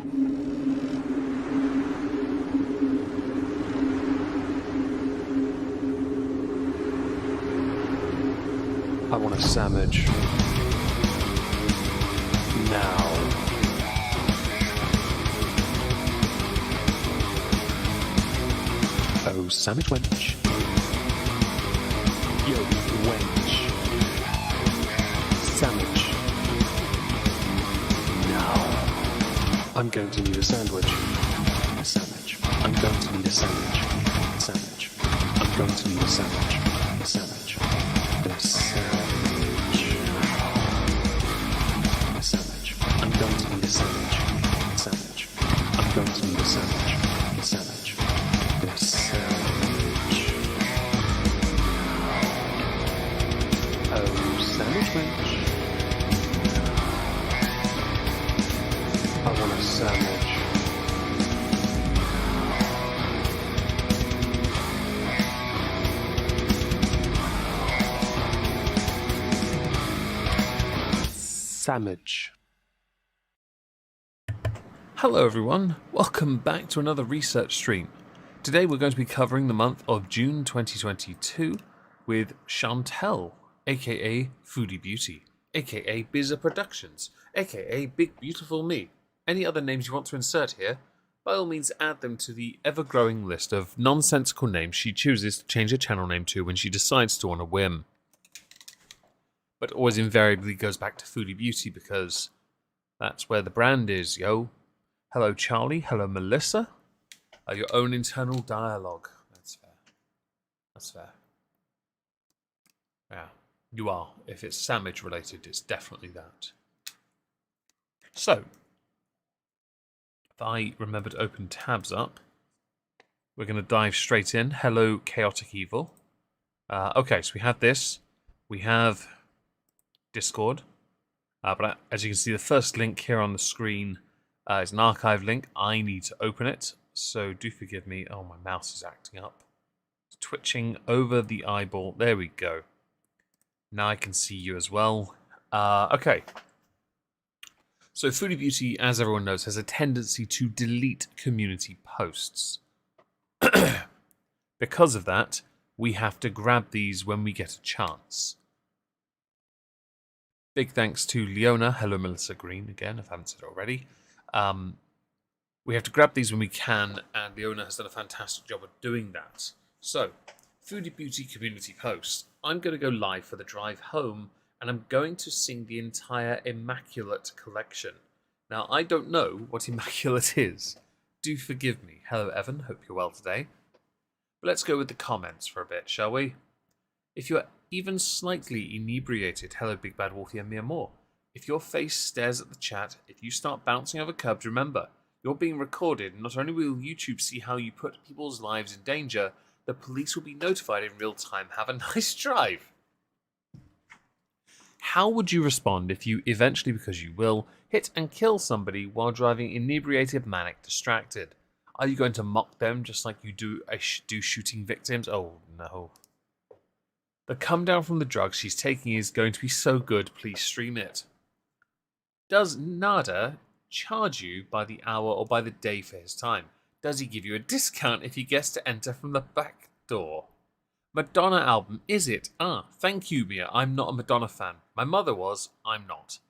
I want a sandwich. Now. Oh, sandwich wench. Yo, wench. Sandwich. Now. I'm going to need a sandwich. A sandwich. I'm going to need a sandwich. Sandwich. I'm going to need a sandwich. A sandwich. A sandwich. A sandwich. I'm going to need a sandwich. Sandwich. I'm going to need a sandwich. A sandwich. A sandwich. Oh, sandwich wench. I want a sandwich. Sandwich. Hello everyone, welcome back to another research stream. Today we're going to be covering the month of June 2022 with Chantel, aka Foodie Beauty, aka Bizza Productions, aka Big Beautiful Me. Any other names you want to insert here, by all means add them to the ever-growing list of nonsensical names she chooses to change her channel name to when she decides to on a whim. But always invariably goes back to Foodie Beauty because that's where the brand is, yo. Hello, Charlie. Hello, Melissa. Your own internal dialogue. That's fair. That's fair. Yeah, you are. If it's sandwich related, it's definitely that. So, if I remember to open tabs up, we're going to dive straight in. Hello, Chaotic Evil. Okay, so we have this. We have Discord. But as you can see, the first link here on the screen is an archive link. I need to open it, so do forgive me. Oh, my mouse is acting up. It's twitching over the eyeball. There we go. Now I can see you as well. Okay. So Foodie Beauty, as everyone knows, has a tendency to delete community posts. Because of that, we have to grab these when we get a chance. Big thanks to Leona. Hello, Melissa Green, again, if I haven't said it already. We have to grab these when we can, and Leona has done a fantastic job of doing that. So, Foodie Beauty community post. I'm going to go live for the drive home, and I'm going to sing the entire Immaculate collection. Now, I don't know what Immaculate is. Do forgive me. Hello, Evan. Hope you're well today. But let's go with the comments for a bit, shall we? If you're even slightly inebriated, hello Big Bad Wolfie and Mia Moore. If your face stares at the chat, if you start bouncing over curbs, remember, you're being recorded, and not only will YouTube see how you put people's lives in danger, the police will be notified in real time. Have a nice drive. How would you respond if you eventually, because you will, hit and kill somebody while driving inebriated, manic, distracted? Are you going to mock them just like you do shooting victims? Oh, no. The come down from the drugs she's taking is going to be so good, please stream it. Does Nader charge you by the hour or by the day for his time? Does he give you a discount if he gets to enter from the back door? Madonna album, is it? Thank you, Mia. I'm not a Madonna fan. My mother was. I'm not.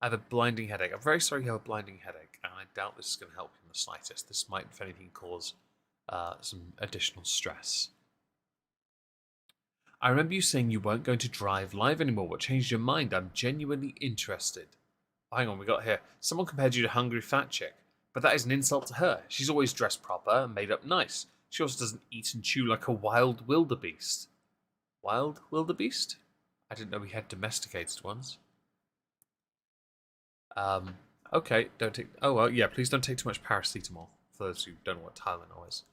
I have a blinding headache. I'm very sorry you have a blinding headache, and I doubt this is going to help you in the slightest. This might, if anything, cause some additional stress. I remember you saying you weren't going to drive live anymore. What changed your mind? I'm genuinely interested. Hang on, we got here. Someone compared you to Hungry Fat Chick, but that is an insult to her. She's always dressed proper and made up nice. She also doesn't eat and chew like a wild wildebeest. Wild wildebeest? I didn't know we had domesticated ones. Okay, don't take... Oh, well, yeah, please don't take too much paracetamol, for those who don't know what Tylenol is.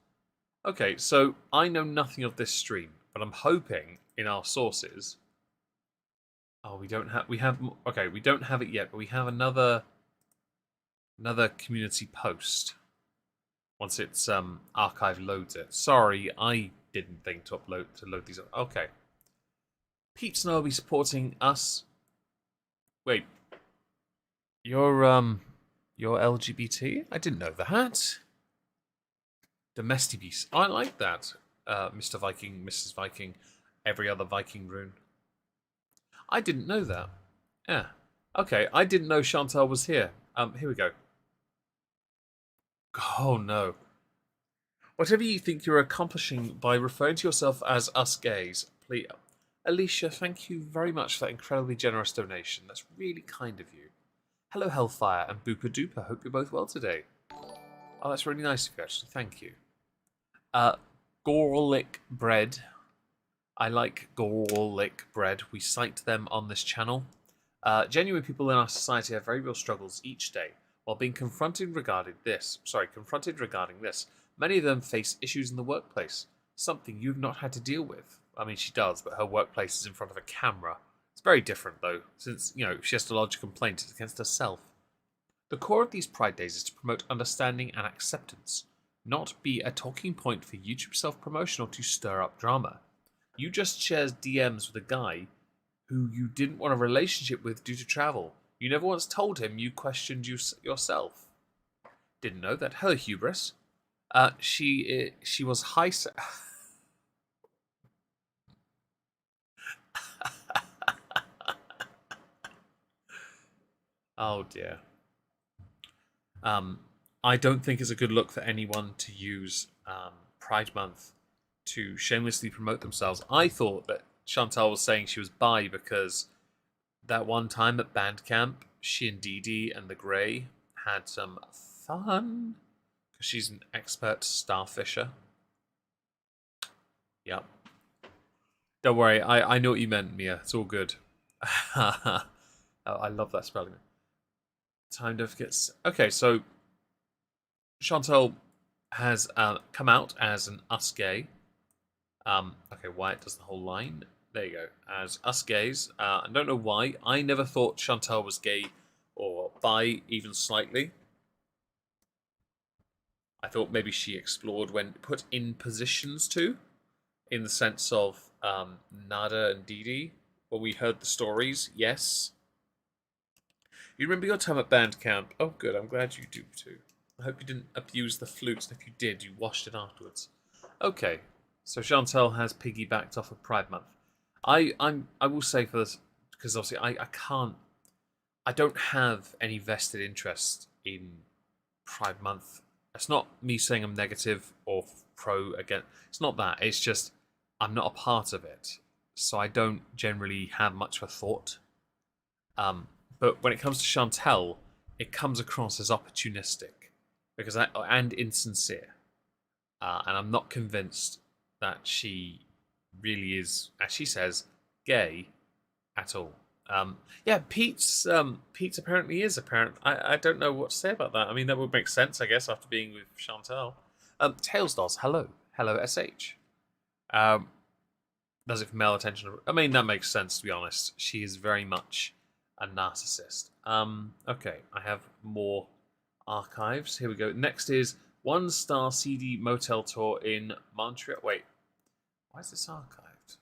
Okay, so I know nothing of this stream, but I'm hoping in our sources... Oh, we don't have... Okay, we don't have it yet, but we have another community post. Once its archive loads it. Sorry, I didn't think to load these up. Okay. Pete Snow will be supporting us. Wait. You're You're LGBT? I didn't know that. Domestic beast. I like that. Mr. Viking, Mrs. Viking, every other Viking rune. I didn't know that. Yeah. Okay, I didn't know Chantal was here. Here we go. Oh no. Whatever you think you're accomplishing by referring to yourself as us gays, please. Alicia, thank you very much for that incredibly generous donation. That's really kind of you. Hello, Hellfire and Booper Duper. Hope you're both well today. Oh, that's really nice of you, actually. Thank you. Garlic bread. I like garlic bread. We cite them on this channel. Genuine people in our society have very real struggles each day. While being confronted regarding this, many of them face issues in the workplace. Something you've not had to deal with. I mean, she does, but her workplace is in front of a camera. It's very different, though, since, if she has to lodge a complaint, it's against herself. The core of these Pride Days is to promote understanding and acceptance, not be a talking point for YouTube self-promotion or to stir up drama. You just shared DMs with a guy who you didn't want a relationship with due to travel. You never once told him you questioned yourself. Didn't know that. Hello, hubris. She was high. Oh dear. I don't think it's a good look for anyone to use Pride Month to shamelessly promote themselves. I thought that Chantal was saying she was bi because that one time at band camp, she and Dee Dee and the Grey had some fun because she's an expert starfisher. Yep. Don't worry, I know what you meant, Mia. It's all good. Oh, I love that spelling. Time gets okay. So Chantal has come out as an us gay. Okay, Wyatt does the whole line. There you go. As us gays. I don't know why. I never thought Chantal was gay or bi, even slightly. I thought maybe she explored when put in positions to, in the sense of Nader and Dee Dee. When we heard the stories, yes. You remember your time at band camp? Oh, good. I'm glad you do too. I hope you didn't abuse the flutes. If you did, you washed it afterwards. Okay, so Chantal has piggybacked off of Pride Month. I will say for this, because obviously I don't have any vested interest in Pride Month. It's not me saying I'm negative or pro again. It's not that. It's just I'm not a part of it, so I don't generally have much of a thought. But when it comes to Chantal, it comes across as opportunistic and insincere, and I'm not convinced that she really is, as she says, gay at all. Yeah, Pete's apparently is apparent. I don't know what to say about that. I mean, that would make sense, I guess, after being with Chantal. Tails does. Hello, SH. Does it for male attention? I mean, that makes sense, to be honest. She is very much a narcissist. Okay, I have more archives. Here we go. Next is 1-star CD motel tour in Montreal. Wait, why is this archived?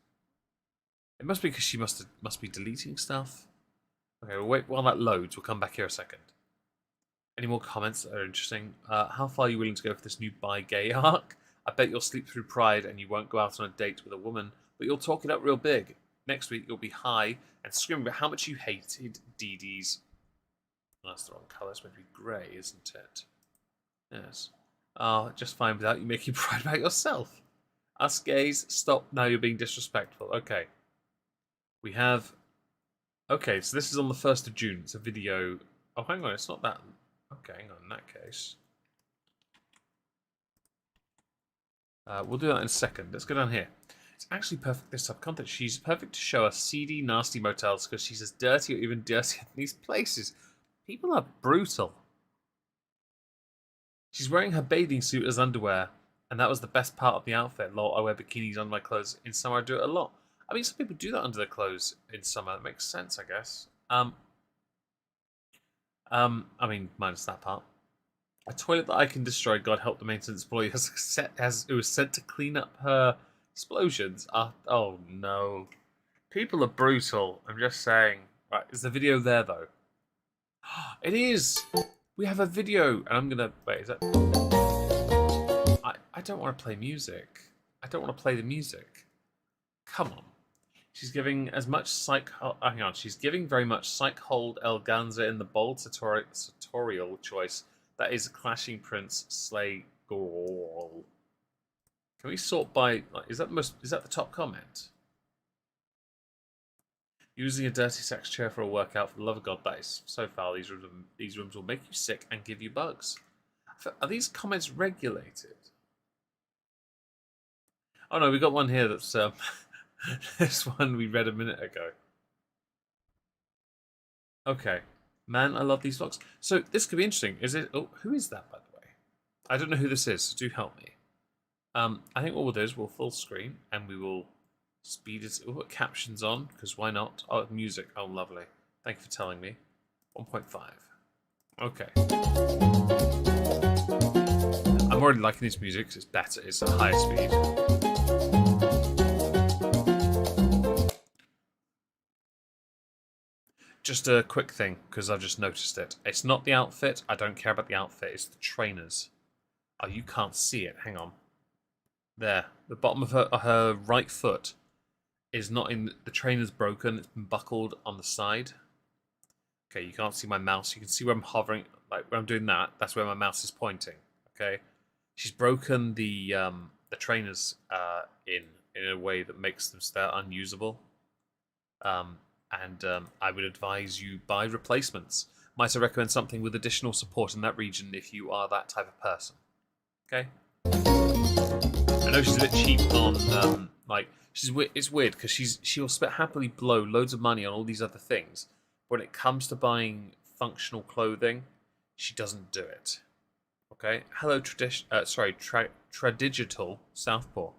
It must be because she must be deleting stuff. Okay, we'll wait while that loads. We'll come back here a second. Any more comments that are interesting? How far are you willing to go for this new bi-gay arc? I bet you'll sleep through Pride and you won't go out on a date with a woman, but you'll talk it up real big. Next week you'll be high and screaming about how much you hated Dee Dee's. That's the wrong colour. It's meant to be grey, isn't it? Yes. Just fine without you making Pride about yourself. Us gays, stop now. You're being disrespectful. Okay. We have. Okay, so this is on the 1st of June. It's a video. Oh, hang on. It's not that. Okay, hang on. In that case, we'll do that in a second. Let's go down here. It's actually perfect this type of content. She's perfect to show us seedy, nasty motels because she's as dirty or even dirtier than these places. People are brutal. She's wearing her bathing suit as underwear, and that was the best part of the outfit. Lol, I wear bikinis under my clothes. In summer, I do it a lot. I mean, some people do that under their clothes in summer. That makes sense, I guess. I mean, minus that part. A toilet that I can destroy. God help the maintenance employee who was sent to clean up her explosions. Oh no, people are brutal. I'm just saying. Right, is the video there though? It is. We have a video, and I'm gonna wait. Is that? I don't want to play music. I don't want to play the music. Come on. She's giving as much psych. Hang on. She's giving very much psych hold eleganza in the bold sartorial choice that is Clashing Prince Slay Girl. Can we sort by? Like, is that the top comment? Using a dirty sex chair for a workout, for the love of God, that is so foul. These rooms will make you sick and give you bugs. Are these comments regulated? Oh no, we got one here that's this one we read a minute ago. Okay, man, I love these vlogs. So this could be interesting. Is it? Oh, who is that, by the way? I don't know who this is. So do help me. I think what we'll do is we'll full screen and we will speed it. We'll put captions on because why not? Oh, music. Oh, lovely. Thank you for telling me. 1.5. Okay. I'm already liking this music because it's better. It's at higher speed. Just a quick thing because I've just noticed it. It's not the outfit. I don't care about the outfit. It's the trainers. Oh, you can't see it. Hang on. There. The bottom of her right foot is not in. The trainer's broken. It's been buckled on the side. Okay, you can't see my mouse. You can see where I'm hovering. Like when I'm doing that, that's where my mouse is pointing. Okay. She's broken the trainers in a way that makes them unusable. And I would advise you buy replacements. Might I recommend something with additional support in that region if you are that type of person? Okay. I know she's a bit cheap on like it's weird because she'll happily blow loads of money on all these other things. When it comes to buying functional clothing, she doesn't do it. Okay. Hello, Tradigital Southpaw.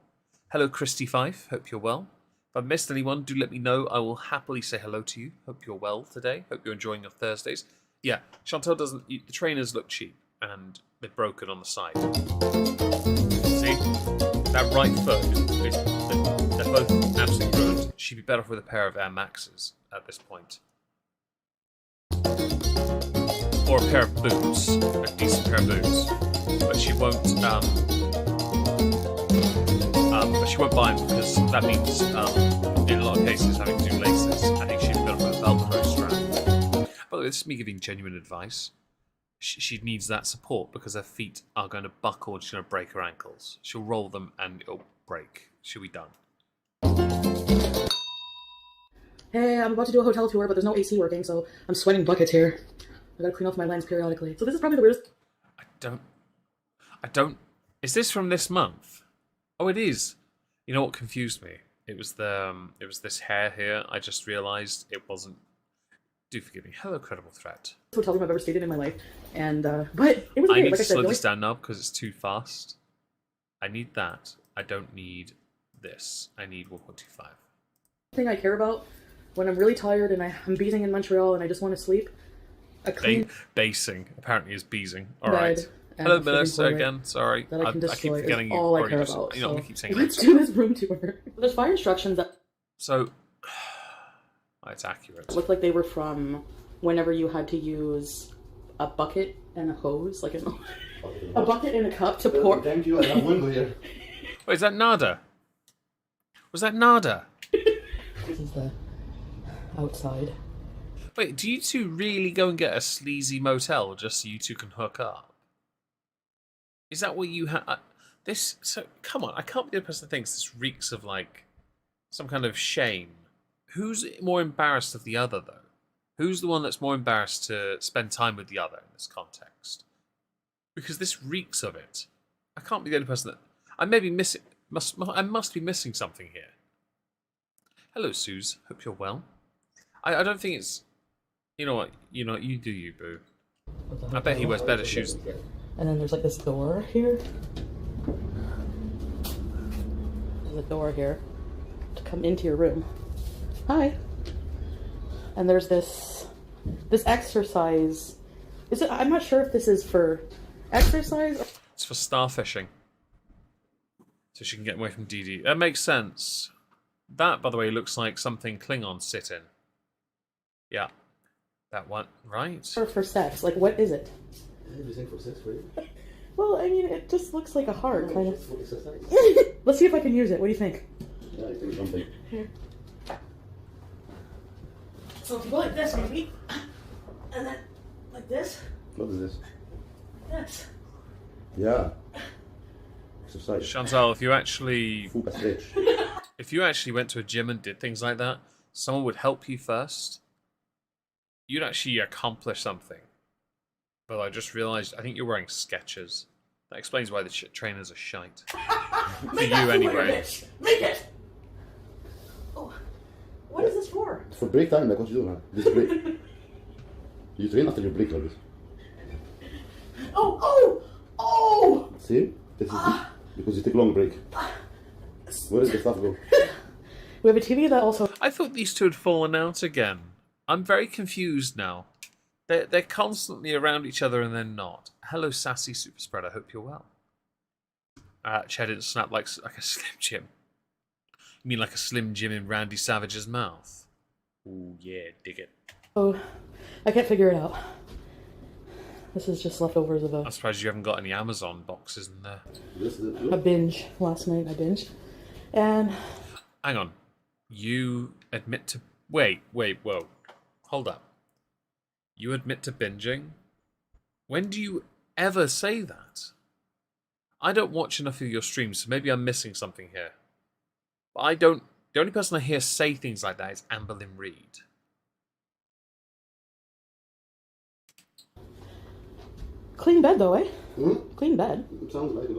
Hello, Christy Fife. Hope you're well. If I've missed anyone, do let me know. I will happily say hello to you. Hope you're well today. Hope you're enjoying your Thursdays. Yeah, Chantal doesn't. The trainers look cheap and they're broken on the side. See, that right foot they're both absolutely ruined. She'd be better off with a pair of Air Maxes at this point. Or a pair of boots, a decent pair of boots, but she won't. But she won't buy them because that means, in a lot of cases, having to do laces. I think she'd build a Velcro strap. By the way, this is me giving genuine advice. She needs that support because her feet are going to buckle and she's going to break her ankles. She'll roll them and it'll break. She'll be done. Hey, I'm about to do a hotel tour, but there's no AC working, so I'm sweating buckets here. I gotta clean off my lens periodically. So this is probably the weirdest. I don't. Is this from this month? Oh, it is. You know what confused me? It was this hair here. I just realised it wasn't. Do forgive me. Hello, Credible Threat. Hotel room I've ever stayed in my life, and but it was. I weird. need Like to I said, slow this down now because it's too fast. I need that. I don't need this. I need 1.25. Thing I care about when I'm really tired and I'm beasing in Montreal and I just want to sleep. A clean basing apparently is beasing. All right. Hello, Melissa again. Sorry, that I can destroy. I keep forgetting you. All I care about. You know, I keep saying. Let's do this room tour. There's fire instructions that. So, it's accurate. Looked like they were from whenever you had to use a bucket and a hose, like a bucket and a cup to pour. Thank you. I have window here. Wait, is that Nader? Was that Nader? This is the outside. Wait, do you two really go and get a sleazy motel just so you two can hook up? Is that what you have? This, so, come on, I can't be the person that thinks this reeks of, like, some kind of shame. Who's more embarrassed of the other, though? Who's the one that's more embarrassed to spend time with the other in this context? Because this reeks of it. I can't be the only person that... I may be missing... I must be missing something here. Hello, Suze. Hope you're well. I don't think it's... You know what? You do you, boo. I bet he wears better shoes. And then there's like this door here. There's a door here to come into your room. Hi. And there's this exercise. Is it? I'm not sure if this is for exercise. It's for starfishing. So she can get away from DD. That makes sense. That, by the way, looks like something Klingons sit in. Yeah. That one, right? Or for sex. Like, what is it? Everything for sex, right? Well, I mean, it just looks like a heart, kind of. Just for exercise. Let's see if I can use it. What do you think? Yeah, I think something. Here. So if you go like this, maybe, and then like this. What is this? This. Yeah. Exercise. Chantal, if you actually Full stretch. if you actually went to a gym and did things like that, someone would help you first. You'd actually accomplish something. But I just realised, I think you're wearing Skechers. That explains why the trainers are shite. For you, anyway. Make it! Oh, what is this for? It's for break time, like what you do, man. This is break. You train after your break like this. Oh! See? This is because you take long break. Where does the stuff go? We have a TV that also... I thought these two had fallen out again. I'm very confused now. They're constantly around each other and they're not. Hello, sassy super spread. I hope you're well. Ched didn't snap like a Slim Jim. You mean like a Slim Jim in Randy Savage's mouth? Ooh, yeah, dig it. Oh, I can't figure it out. This is just leftovers of I'm surprised you haven't got any Amazon boxes in there. a binge. Last night I binged. And... Hang on. You admit to... Wait, whoa. Hold up. You admit to binging? When do you ever say that? I don't watch enough of your streams, so maybe I'm missing something here. But I don't... The only person I hear say things like that is Amberlynn Reed. Clean bed though, eh? Hmm? Clean bed. It sounds like it.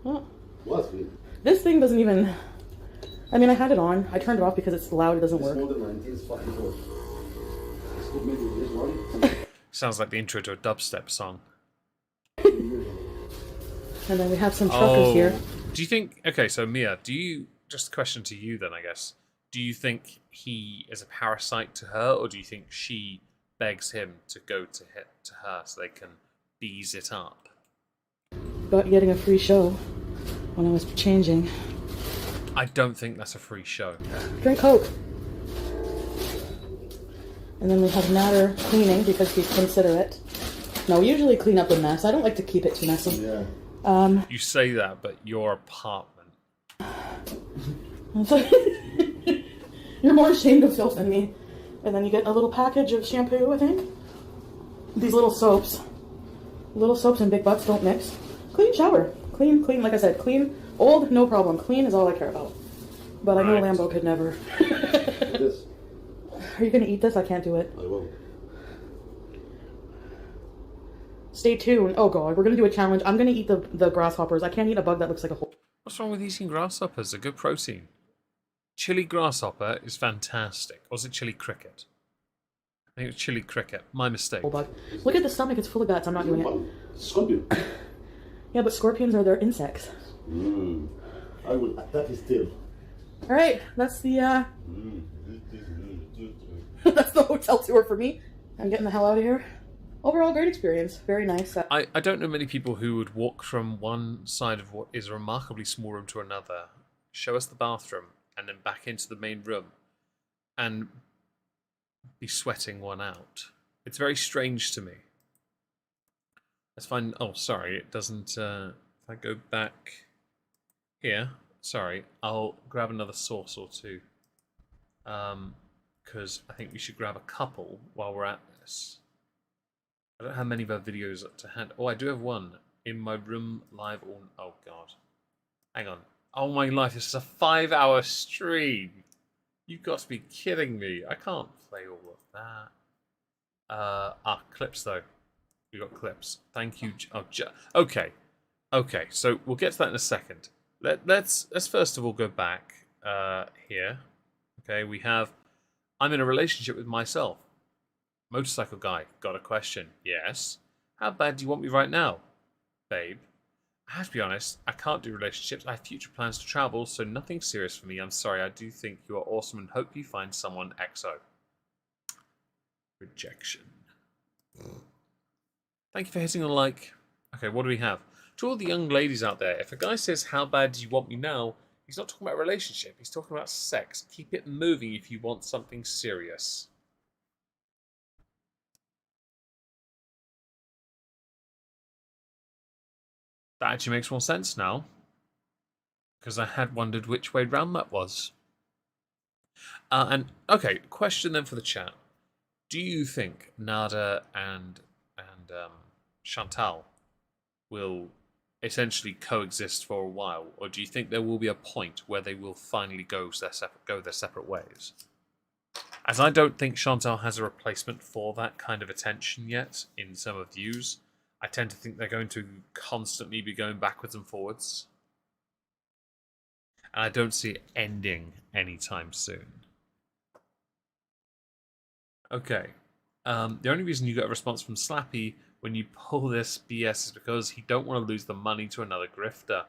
Oh. What's clean? This thing doesn't even... I mean, I had it on. I turned it off because it's loud. It doesn't It's work. more than 1954. It's good maybe this one. Sounds like the intro to a dubstep song. And then we have some truckers here. Do you think... Okay, so Mia, do you... Just a question to you then, I guess. Do you think he is a parasite to her, or do you think she begs him to go to her so they can bees it up? About getting a free show when I was changing. I don't think that's a free show. Drink Coke. And then we have Nader cleaning because he's considerate. No, we usually clean up a mess. I don't like to keep it too messy. Yeah. You say that, but your apartment. You're more ashamed of filth than me. And then you get a little package of shampoo, I think. These little soaps. Little soaps and big butts don't mix. Clean shower. Clean, like I said, clean. Old, no problem. Clean is all I care about. But I know Right. Lambo could never. This. Are you going to eat this? I can't do it. I will. Stay tuned. Oh god, we're going to do a challenge. I'm going to eat the grasshoppers. I can't eat a bug that looks like a hole. What's wrong with eating grasshoppers? They're good protein. Chili grasshopper is fantastic. Or was it chili cricket? I think it was chili cricket. My mistake. Bug. Look at the stomach. It's full of guts. I'm not doing it. Scorpion. Yeah, but scorpions are their insects. I will attack his tail. All right, that's the that's the hotel tour for me. I'm getting the hell out of here. Overall, great experience. Very nice. I don't know many people who would walk from one side of what is a remarkably small room to another, show us the bathroom, and then back into the main room, and be sweating one out. It's very strange to me. Let's find... Oh, sorry, it doesn't... if I go back here... Sorry, I'll grab another sauce or two. Because I think we should grab a couple while we're at this. I don't have many of our videos to hand. Oh, I do have one. In my room, live on... Oh, God. Hang on. Oh, my life, this is a 5-hour stream. You've got to be kidding me. I can't play all of that. Clips, though. We got clips. Thank you. Oh, okay. Okay, so we'll get to that in a second. Let's first of all go back here. Okay, we have... I'm in a relationship with myself. Motorcycle guy, got a question? Yes. How bad do you want me right now? Babe, I have to be honest, I can't do relationships. I have future plans to travel, so nothing serious for me. I'm sorry, I do think you are awesome and hope you find someone XO. Rejection. Thank you for hitting a like. Okay, what do we have? To all the young ladies out there, if a guy says, how bad do you want me now? He's not talking about a relationship, he's talking about sex. Keep it moving if you want something serious. That actually makes more sense now. Because I had wondered which way round that was. And okay, question then for the chat. Do you think Nader and Chantal will essentially coexist for a while, or do you think there will be a point where they will finally go their separate ways? As I don't think Chantal has a replacement for that kind of attention yet in some of views, I tend to think they're going to constantly be going backwards and forwards. And I don't see it ending anytime soon. Okay. The only reason you get a response from Slappy when you pull this BS is because he don't want to lose the money to another grifter.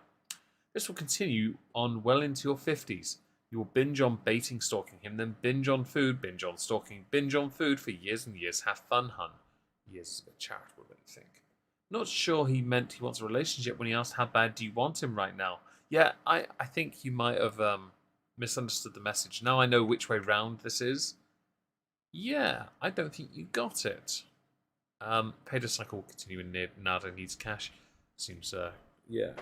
This will continue on well into your 50s. You will binge on baiting, stalking him, then binge on food, binge on stalking, binge on food for years and years. Have fun, hun. Years is a bit charitable, don't you think? Not sure he meant he wants a relationship when he asked how bad do you want him right now. Yeah, I think you might have misunderstood the message. Now I know which way round this is. Yeah, I don't think you got it. Paid a cycle will continue in Nader needs cash. Seems, yeah.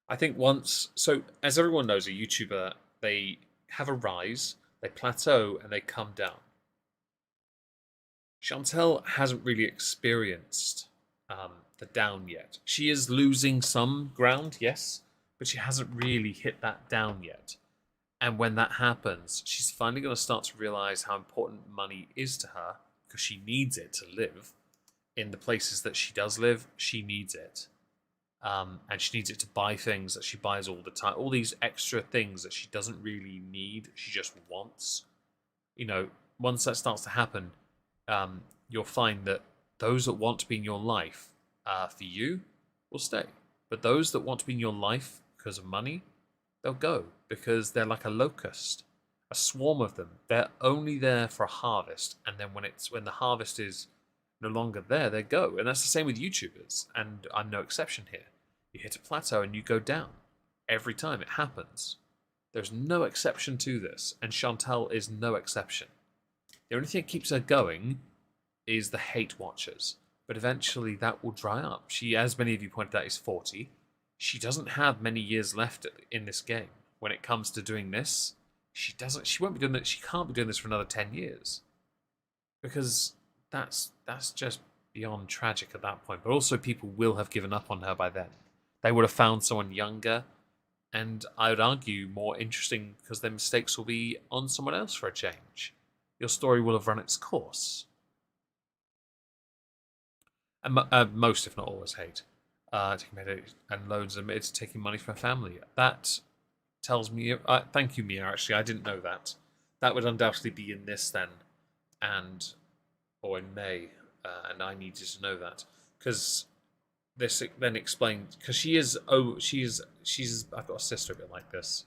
I think once... So, as everyone knows, a YouTuber, they have a rise, they plateau, and they come down. Chantal hasn't really experienced the down yet. She is losing some ground, yes, but she hasn't really hit that down yet. And when that happens, she's finally going to start to realize how important money is to her, because she needs it to live. In the places that she does live, she needs it. And she needs it to buy things that she buys all the time. All these extra things that she doesn't really need, she just wants. You know, once that starts to happen, you'll find that those that want to be in your life for you will stay. But those that want to be in your life because of money, they'll go, because they're like a locust, a swarm of them. They're only there for a harvest, and then when the harvest is no longer there, they go. And that's the same with YouTubers, and I'm no exception here. You hit a plateau and you go down. Every time it happens. There's no exception to this, and Chantal is no exception. The only thing that keeps her going is the hate watchers, but eventually that will dry up. She, as many of you pointed out, is 40. She doesn't have many years left in this game. When it comes to doing this, she won't be doing that. She can't be doing this for another 10 years. Because that's just beyond tragic at that point. But also people will have given up on her by then. They would have found someone younger, and I would argue more interesting, because their mistakes will be on someone else for a change. Your story will have run its course. And most, if not always, hate. Taking medication and loans admitted to taking money from her family. That tells me... thank you, Mia, actually. I didn't know that. That would undoubtedly be in this then. Or in May. And I needed to know that. Because this then explained... Because she's... I've got a sister a bit like this.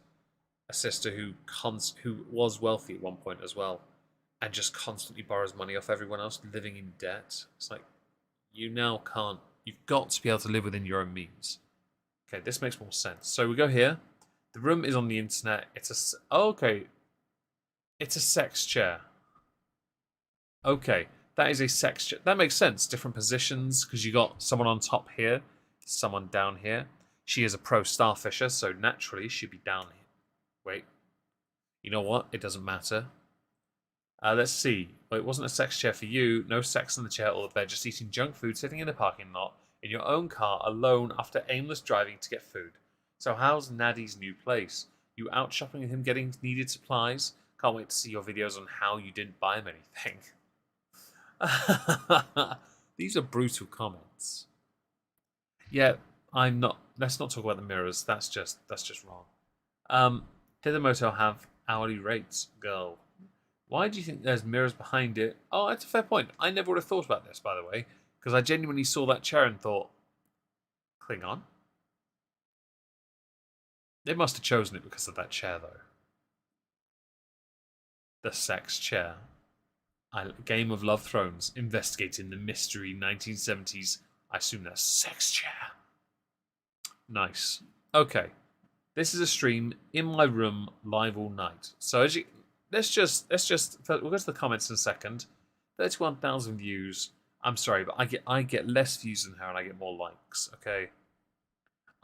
A sister who was wealthy at one point as well. And just constantly borrows money off everyone else, living in debt. It's like, you now can't... You've got to be able to live within your own means. Okay, this makes more sense. So we go here. The room is on the internet. It's a sex chair. Okay, that is a sex chair. That makes sense. Different positions, because you got someone on top here, someone down here. She is a pro starfisher, so naturally she'd be down here. Wait. You know what? It doesn't matter. Let's see. Well, it wasn't a sex chair for you. No sex in the chair or the bed. Just eating junk food, sitting in the parking lot, in your own car, alone, after aimless driving to get food. So how's Naddy's new place? You out shopping with him, getting needed supplies? Can't wait to see your videos on how you didn't buy him anything. These are brutal comments. Yeah, I'm not... Let's not talk about the mirrors. That's just wrong. Did the motel have hourly rates, girl? Why do you think there's mirrors behind it? Oh, that's a fair point. I never would have thought about this, by the way, because I genuinely saw that chair and thought, Klingon? They must have chosen it because of that chair, though. The sex chair. Game of Love Thrones, investigating the mystery 1970s. I assume that's sex chair. Nice. Okay. This is a stream in my room, live all night. So as you... Let's just we'll go to the comments in a second. 31,000 views. I'm sorry, but I get less views than her and I get more likes, okay?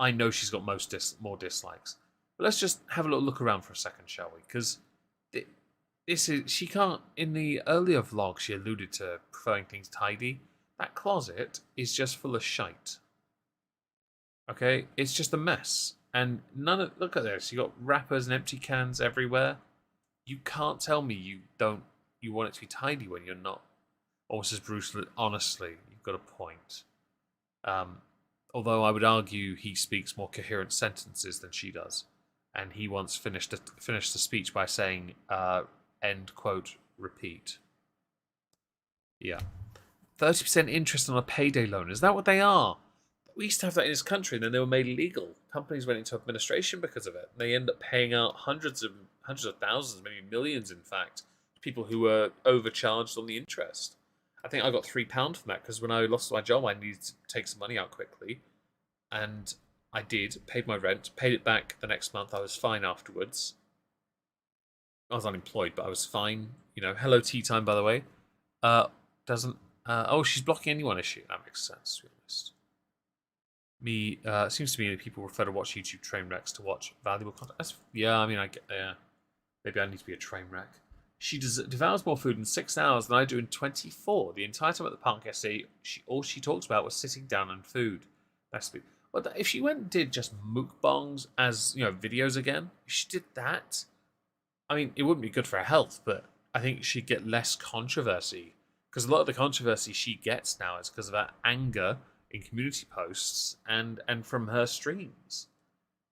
I know she's got more dislikes. But let's just have a little look around for a second, shall we? Because this is she can't. In the earlier vlog, she alluded to preferring things tidy. That closet is just full of shite. Okay, it's just a mess, and none of look at this. You got wrappers and empty cans everywhere. You can't tell me you want it to be tidy when you're not. Or says Bruce, honestly, you've got a point. Although I would argue he speaks more coherent sentences than she does, and he once finished the speech by saying, "End quote, repeat." Yeah, 30% interest on a payday loan. Is that what they are? We used to have that in this country, and then they were made legal. Companies went into administration because of it. They end up paying out hundreds of thousands, maybe millions, in fact, to people who were overcharged on the interest. I think I got £3 from that because when I lost my job, I needed to take some money out quickly, and I did. Paid my rent, paid it back the next month. I was fine afterwards. I was unemployed, but I was fine. You know, hello tea time, by the way. Doesn't. Oh, she's blocking anyone, is she? That makes sense, to be honest. It seems to me that people prefer to watch YouTube train wrecks to watch valuable content. Yeah, I mean, I get. Maybe I need to be a train wreck. She devours more food in 6 hours than I do in 24. The entire time at the park yesterday, all she talked about was sitting down and food. Well, if she went and did just mukbangs as videos again, if she did that, I mean, it wouldn't be good for her health, but I think she'd get less controversy. Because a lot of the controversy she gets now is because of her anger in community posts and from her streams.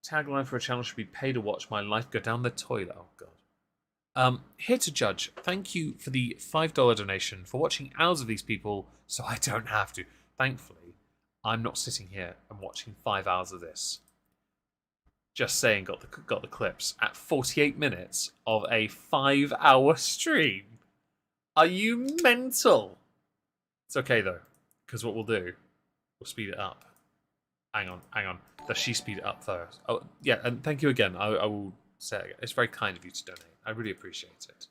Tagline for a channel should be "Pay to watch my life go down the toilet." Oh, God. Here to judge. Thank you for the $5 donation for watching hours of these people so I don't have to. Thankfully, I'm not sitting here and watching 5 hours of this. Just saying, got the clips at 48 minutes of a 5-hour stream. Are you mental? It's okay though, because what we'll do, we'll speed it up. Hang on. Does she speed it up first? Oh, yeah, and thank you again. I will say it again. It's very kind of you to donate. I really appreciate it.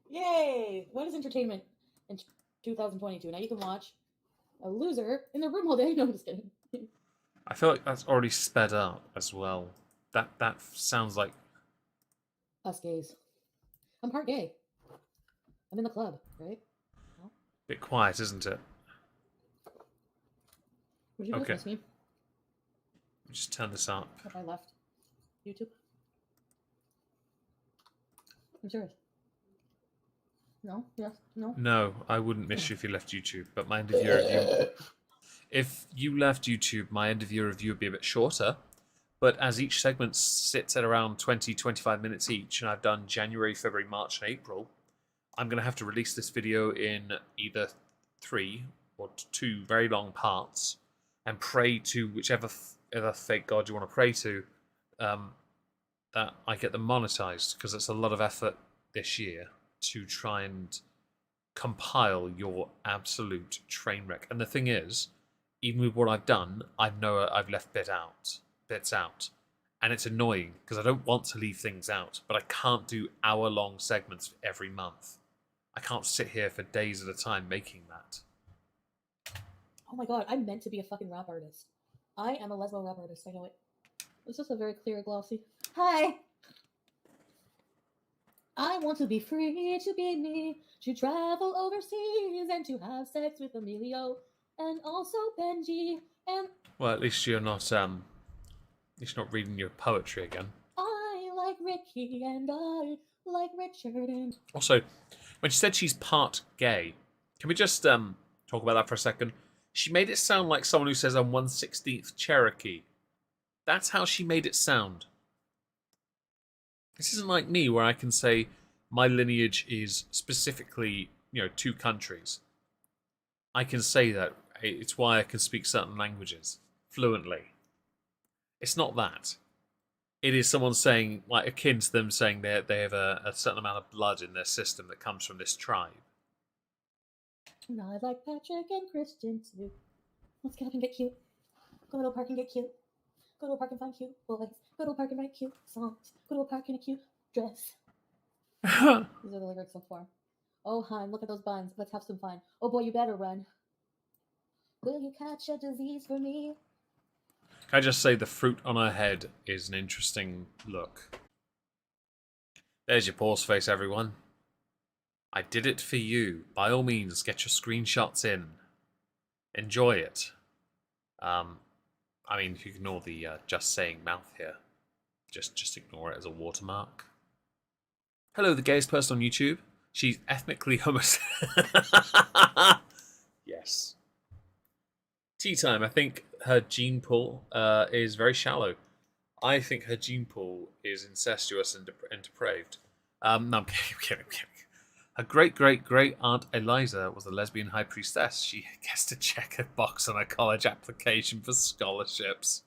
Yay! What is entertainment in 2022? Now you can watch a loser in their room all day. No, I'm just kidding. I feel like that's already sped up as well. That sounds like Us gays. I'm part gay. I'm in the club, right? No? a bit quiet, isn't it? Would you both miss me? Just turn this up. If I left YouTube? I'm serious. No? Yes? No? No, I wouldn't miss you if you left YouTube, but my end of year review. If you left YouTube, my end of year review would be a bit shorter. But as each segment sits at around 20-25 minutes each, and I've done January, February, March, and April, I'm going to have to release this video in either 3 or 2 very long parts and pray to whichever fake god you want to pray to that I get them monetized, because it's a lot of effort this year to try and compile your absolute train wreck. And the thing is, even with what I've done, I know I've left bits out, and it's annoying because I don't want to leave things out, but I can't do hour-long segments every month. I can't sit here for days at a time making that. Oh my god, I'm meant to be a fucking rap artist. I am a lesbo rap artist, I know it. It's just a very clear glossy. Hi! I want to be free to be me, to travel overseas and to have sex with Emilio and also Benji and... Well, at least you're not reading your poetry again. I like Ricky and I like Richard and... Also, when she said she's part gay, can we just talk about that for a second? She made it sound like someone who says I'm 1/16th Cherokee. That's how she made it sound. This isn't like me, where I can say my lineage is specifically, 2 countries. I can say that. It's why I can speak certain languages fluently. It's not that. It is someone saying, like, akin to them saying they have a certain amount of blood in their system that comes from this tribe. And I like Patrick and Christian too. Let's get up and get cute. Go to a park and get cute. Go to a park and find cute boys. Go to a park and write cute songs. Go to a park in a cute dress. These are the lyrics so far. Oh, hon, look at those buns. Let's have some fun. Oh boy, you better run. Will you catch a disease for me? Can I just say the fruit on her head is an interesting look. There's your pause face, everyone. I did it for you. By all means, get your screenshots in. Enjoy it. I mean, if you ignore the just saying mouth here, just ignore it as a watermark. Hello, the gayest person on YouTube. She's ethnically homosexual. Yes. Tea time. I think her gene pool is very shallow. I think her gene pool is incestuous and depraved. No, I'm kidding. Her great aunt Eliza was a lesbian high priestess. She gets to check a box on a college application for scholarships.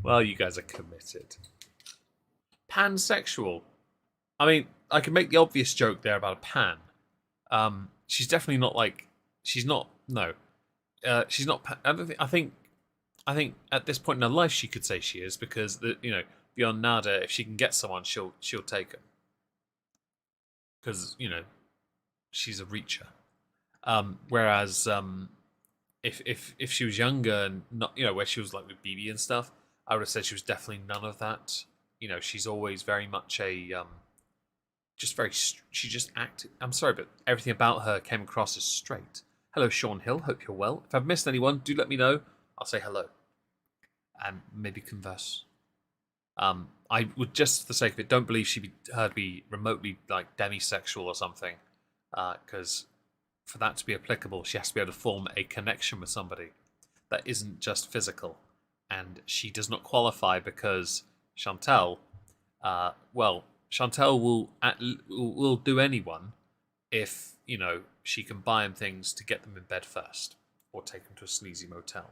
Well, you guys are committed. Pansexual. I mean, I can make the obvious joke there about a pan. She's definitely not like. She's not. No. She's not. I think at this point in her life she could say she is, because beyond Nader, if she can get someone, she'll take him. Because she's a reacher. Whereas if she was younger and not where she was like with BB and stuff, I would have said she was definitely none of that. She's always very much a she just acted. I'm sorry, but everything about her came across as straight. Hello, Sean Hill. Hope you're well. If I've missed anyone, do let me know. I'll say hello and maybe converse. I would, just for the sake of it, don't believe her to be remotely like demisexual or something, because for that to be applicable, she has to be able to form a connection with somebody that isn't just physical, and she does not qualify because Chantal, Chantal will do anyone if she can buy them things to get them in bed first, or take them to a sleazy motel,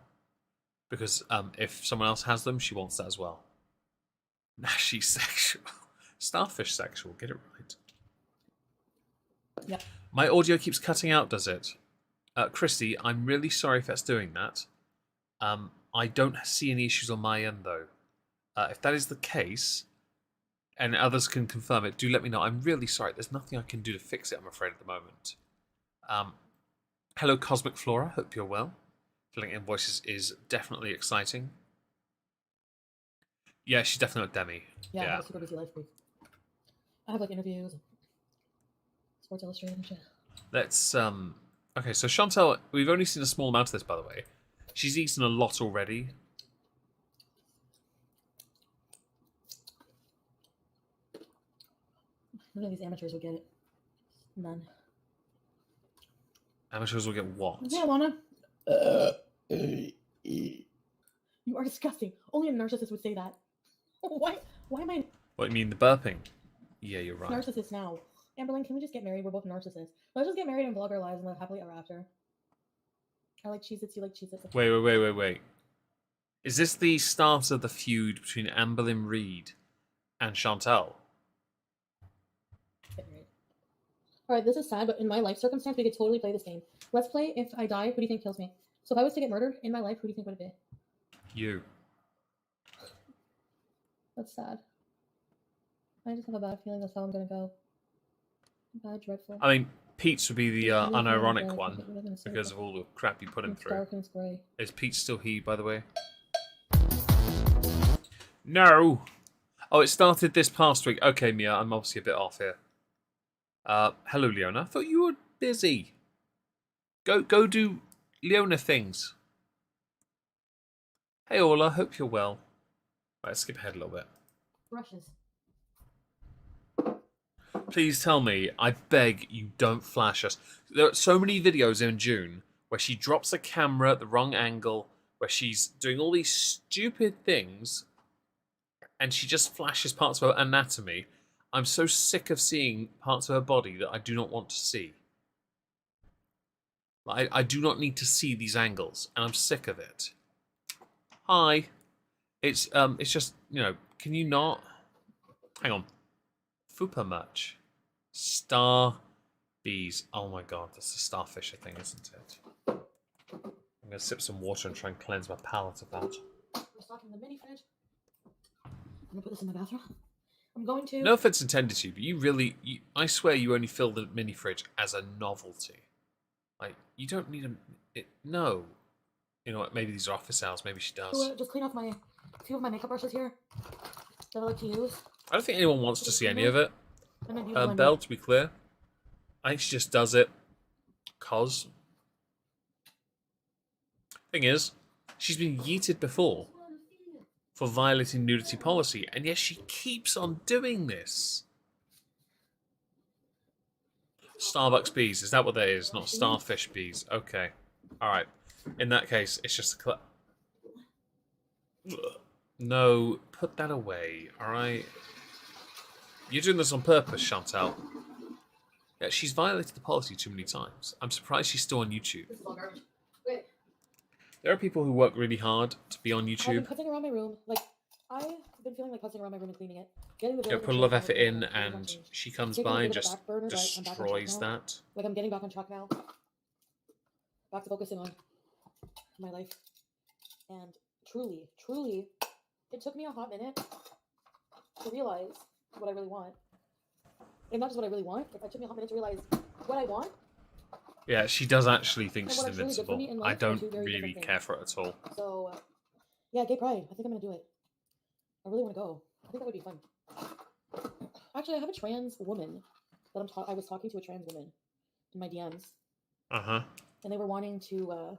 because if someone else has them, she wants that as well. Now she's sexual. Starfish sexual, get it right. Yep. My audio keeps cutting out, does it? Christy, I'm really sorry if that's doing that. I don't see any issues on my end, though. If that is the case, and others can confirm it, do let me know. I'm really sorry. There's nothing I can do to fix it, I'm afraid, at the moment. Hello, Cosmic Flora. Hope you're well. Filling in voices is definitely exciting. Yeah, she's definitely a demi. Yeah, I have a super busy life. I have like interviews, Sports Illustrated and shit. Let's okay, so Chantal, we've only seen a small amount of this, by the way. She's eaten a lot already. None of these amateurs will get it. None. Amateurs will get what? Yeah, Lana. You are disgusting. Only a narcissist would say that. Why am I... What, you mean the burping? Yeah, you're right. Narcissist now. Amberlynn, can we just get married? We're both narcissists. Let's just get married and vlog our lives and live happily ever after. I like Cheez-Its, you like Cheez-Its. Wait. Is this the start of the feud between Amberlynn Reid and Chantal? Get married. Alright, this is sad, but in my life circumstance, we could totally play this game. Let's play if I die, who do you think kills me? So if I was to get murdered in my life, who do you think would it be? You. That's sad. I just have a bad feeling that's how I'm gonna go. Bad, dreadful. I mean, Pete's would be the unironic one because of all the crap you put him through. Dark and it's grey. Is Pete still he, by the way? No! Oh, it started this past week. Okay, Mia, I'm obviously a bit off here. Hello, Leona. I thought you were busy. Go do Leona things. Hey, Orla. Hope you're well. Right, let's skip ahead a little bit. Brushes. Please tell me, I beg you, don't flash us. There are so many videos in June where she drops a camera at the wrong angle, where she's doing all these stupid things, and she just flashes parts of her anatomy. I'm so sick of seeing parts of her body that I do not want to see. I do not need to see these angles, and I'm sick of it. Hi. It's just, can you not... Hang on. Fupa merch. Star bees. Oh my god, that's the starfisher thing, isn't it? I'm going to sip some water and try and cleanse my palate of that. We're stocking the mini fridge. I'm going to put this in my bathroom. I'm going to... No offense intended to you, but I swear you only fill the mini fridge as a novelty. Like, you don't need no. You know what? Maybe these are office hours. Maybe she does. Just clean off my few of my makeup brushes here that I like to use. I don't think anyone wants to see any of it. And then blender. Belle, to be clear, I think she just does it cause. Thing is, she's been yeeted before for violating nudity policy, and yet she keeps on doing this. Starbucks bees, is that what that is? Not starfish bees. Okay. Alright. In that case, it's just a No, put that away, alright? You're doing this on purpose, Chantal. Yeah, she's violated the policy too many times. I'm surprised she's still on YouTube. This is all garbage. Wait. There are people who work really hard to be on I've been YouTube. putzing around my room. Like, I've been feeling like putzing around my room and cleaning it. Getting the Yeah, put a lot of effort in, and she comes by and just destroys that. Like, I'm getting back on track now. Back to focusing on my life. And truly, it took me a hot minute to realize what I really want. And not just what I really want, it took me a hot minute to realize what I want. Yeah, she does actually think And she's what actually good for me invincible. in life I are don't two very really different care things. for it at all. So, yeah, gay pride. I think I'm gonna do it. I really want to go. I think that would be fun. Actually, I have a trans woman that I was talking to a trans woman in my DMs, Uh-huh. and they were wanting to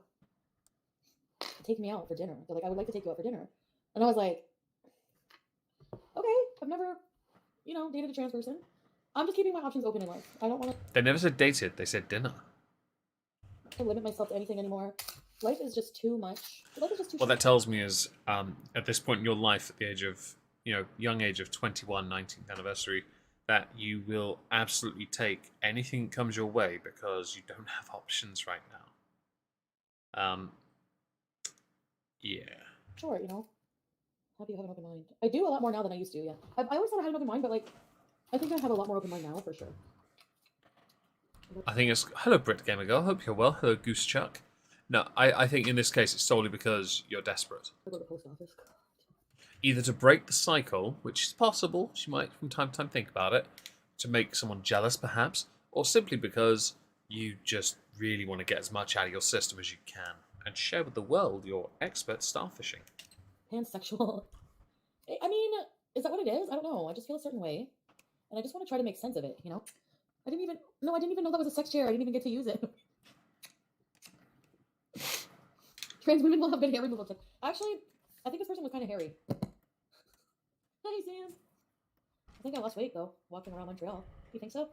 take me out for dinner. They're like, I would like to take you out for dinner, and I was like, okay, I've never, dated a trans person. I'm just keeping my options open in life. I don't want They never said dated, they said dinner. to limit myself to anything anymore. Life is just too much. Life is just too. What that tells me is, at this point in your life, at the age of, young age of 21, 19th anniversary, that you will absolutely take anything that comes your way because you don't have options right now. Yeah. Sure, happy you have an open mind. I do a lot more now than I used to, yeah. I always thought I had an open mind, but, like, I think I have a lot more open mind now, for sure. I think it's... Hello, Brit Gamer Girl. Hope you're well. Hello, Goose Chuck. No, I think in this case it's solely because you're desperate. I go to the post office. Either to break the cycle, which is possible, she might from time to time think about it, to make someone jealous perhaps, or simply because you just really want to get as much out of your system as you can and share with the world your expert starfishing. Pansexual. I mean, is that what it is? I don't know. I just feel a certain way, and I just want to try to make sense of it, I didn't even know that was a sex chair. I didn't even get to use it. Trans women will have good hair removal tips. Actually, I think this person was kind of hairy. Hi, Sam. I think I lost weight, though, walking around Montreal. Do you think so?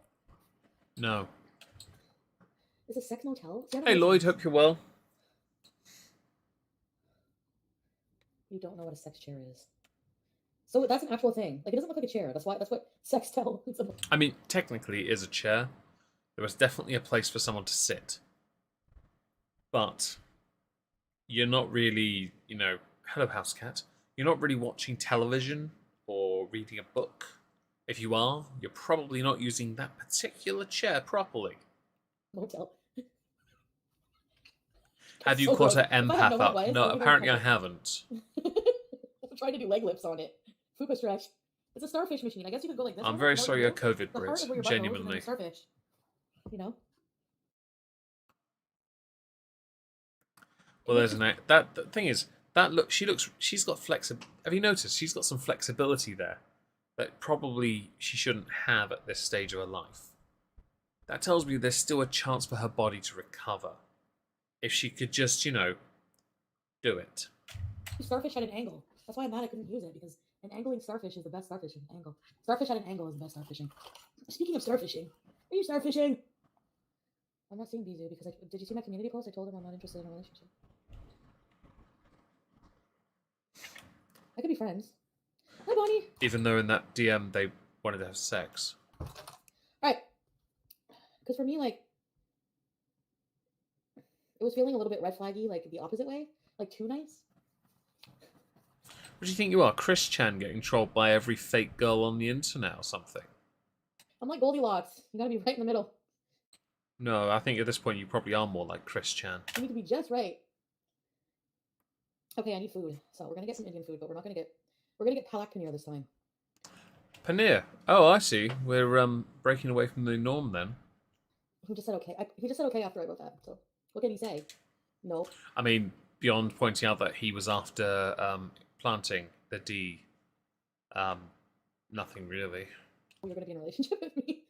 No. Is it sex motel? Hey, Lloyd. Hope you're well. You don't know what a sex chair is. So that's an actual thing. Like, it doesn't look like a chair. That's what sextel is about. I mean, technically it is a chair. There was definitely a place for someone to sit. But you're not really, hello, house cat. You're not really watching television or reading a book. If you are, you're probably not using that particular chair properly. Motel. Have you so caught gross. her empath up? No, apparently I I haven't. I'm trying to do leg lifts on it. Fupa stretch. It's a starfish machine. I guess you could go like this. I'm very sorry you're COVID, The heart Brit. is where your butt goes, and then Genuinely. the starfish. Well, there's the thing is, she's got have you noticed? She's got some flexibility there that probably she shouldn't have at this stage of her life. That tells me there's still a chance for her body to recover. If she could just, do it. Starfish had an angle. That's why I'm mad I couldn't use it, because an angling starfish is the best starfishing angle. Starfish at an angle is the best starfishing. Speaking of starfishing, are you starfishing? I'm not seeing Bizu because did you see my community post? I told him I'm not interested in a relationship. I could be friends. Hi, Bonnie. Even though in that DM they wanted to have sex. Alright. Because for me, like, it was feeling a little bit red flaggy, like the opposite way. Like, too nice. What do you think you are, Chris Chan, getting trolled by every fake girl on the internet or something? I'm like Goldilocks. You gotta be right in the middle. No, I think at this point you probably are more like Chris Chan. You need to be just right. Okay, I need food. So we're gonna get some Indian food, but we're gonna get palak paneer this time. Paneer. Oh, I see. We're breaking away from the norm then. He just said okay. He just said okay after I wrote that. So what can he say? Nope. I mean, beyond pointing out that he was after planting the D, nothing really. You're gonna be in a relationship with me,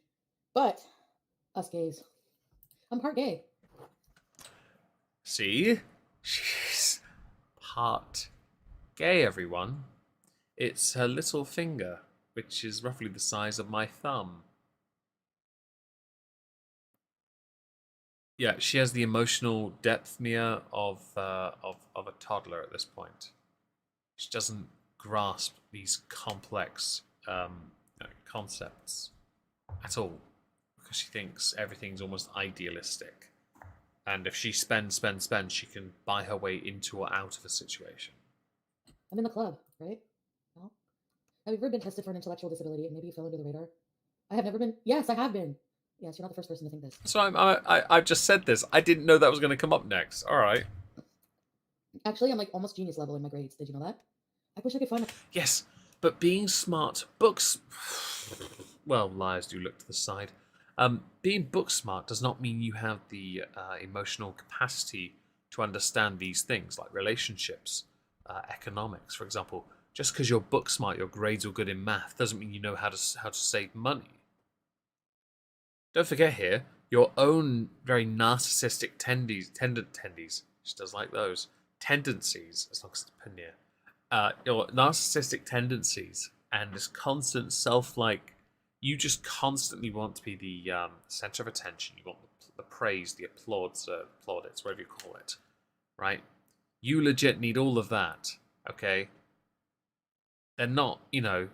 but us gays. I'm part gay. See? She's part gay, everyone. It's her little finger, which is roughly the size of my thumb. Yeah, she has the emotional depth, Mia, of a toddler at this point. She doesn't grasp these complex concepts at all because she thinks everything's almost idealistic. And if she spends, she can buy her way into or out of a situation. I'm in the club, right? No? Have you ever been tested for an intellectual disability and maybe you fell under the radar? I have never been. Yes, I have been. Yes, you're not the first person to think this. So I've just said this. I didn't know that was going to come up next. All right. Actually, I'm like almost genius level in my grades. Did you know that? I wish I could find. Yes, but being smart, books. Well, liars do look to the side. Being book smart does not mean you have the emotional capacity to understand these things like relationships, economics, for example. Just because you're book smart, your grades are good in math, doesn't mean you know how to save money. Don't forget here, your own very narcissistic tendencies. She does like those tendencies, as long as it's paneer. Your narcissistic tendencies and this constant you just constantly want to be the center of attention. You want the praise, the plaudits, whatever you call it, right? You legit need all of that, okay? They're not, they're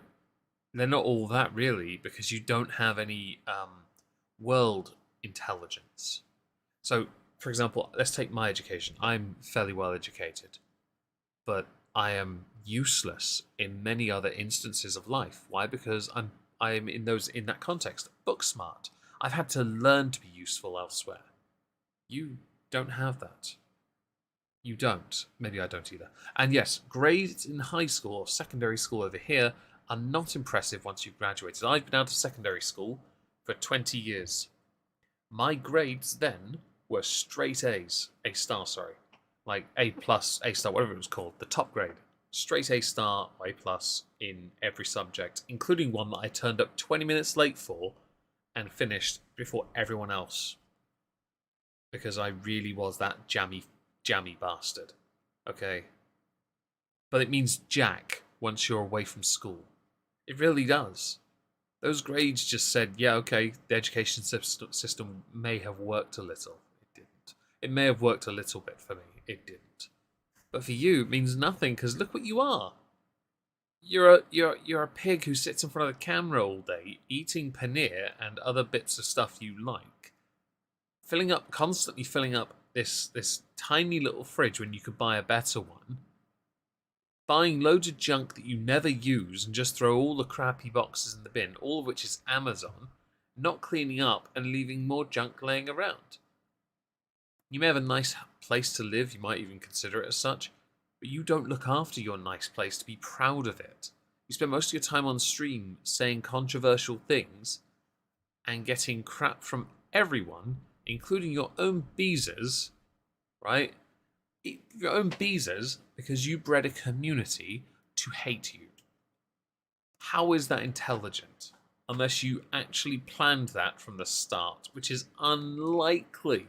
not all that really because you don't have any world intelligence. So, for example, let's take my education. I'm fairly well educated, but I am useless in many other instances of life. Why? Because I'm in that context book smart. I've had to learn to be useful elsewhere. You don't have that. You don't. Maybe I don't either. And yes, grades in high school or secondary school over here are not impressive once you've graduated. I've been out of secondary school for 20 years. My grades then were straight A's. A star, sorry. Like A plus, A star, whatever it was called. The top grade. Straight A star or A plus in every subject, including one that I turned up 20 minutes late for and finished before everyone else. Because I really was that jammy bastard. Okay? But it means jack once you're away from school. It really does. Those grades just said, yeah, okay, the education system may have worked a little. It didn't. It may have worked a little bit for me. It didn't. But for you, it means nothing, because look what you are. You're a pig who sits in front of the camera all day, eating paneer and other bits of stuff you like. Constantly filling up this tiny little fridge when you could buy a better one. Buying loads of junk that you never use and just throw all the crappy boxes in the bin, all of which is Amazon, not cleaning up and leaving more junk laying around. You may have a nice place to live, you might even consider it as such, but you don't look after your nice place to be proud of it. You spend most of your time on stream saying controversial things and getting crap from everyone, including your own beezers, right? Your own beezers, because you bred a community to hate you. How is that intelligent? Unless you actually planned that from the start, which is unlikely.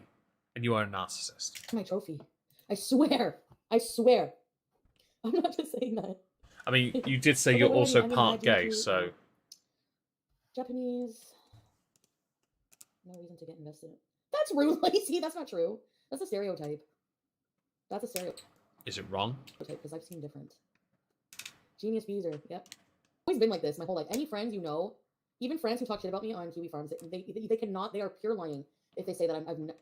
And you are a narcissist. My trophy. I swear. I'm not just saying that. I mean, you did say you're also part gay, so... Japanese. No reason to get invested in. That's rude, Lacey. That's not true. That's a stereotype. Is it wrong? Because I've seen different. Genius Beezer. Yep. Always been like this my whole life. Any friends you know, even friends who talk shit about me on Kiwi Farms, they cannot, they are pure lying if they say that I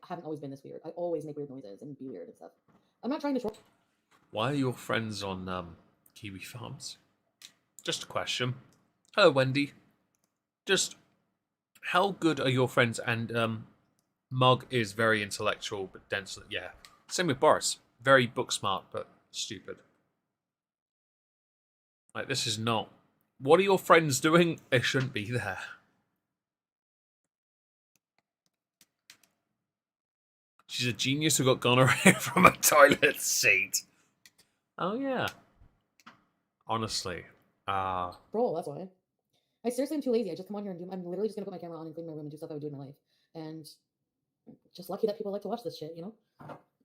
haven't always been this weird. I always make weird noises and be weird and stuff. I'm not trying to troll. Why are your friends on Kiwi Farms? Just a question. Hello, Wendy. Just how good are your friends? And Mog is very intellectual but dense. Yeah. Same with Boris. Very book smart but stupid. Like, this is not... What are your friends doing? They shouldn't be there. She's a genius who got gonorrhea from a toilet seat. Oh, yeah. Honestly. Roll, that's why. I seriously am too lazy. I just come on here and I'm literally just gonna put my camera on and clean my room and do stuff I would do in my life. And just lucky that people like to watch this shit, you know?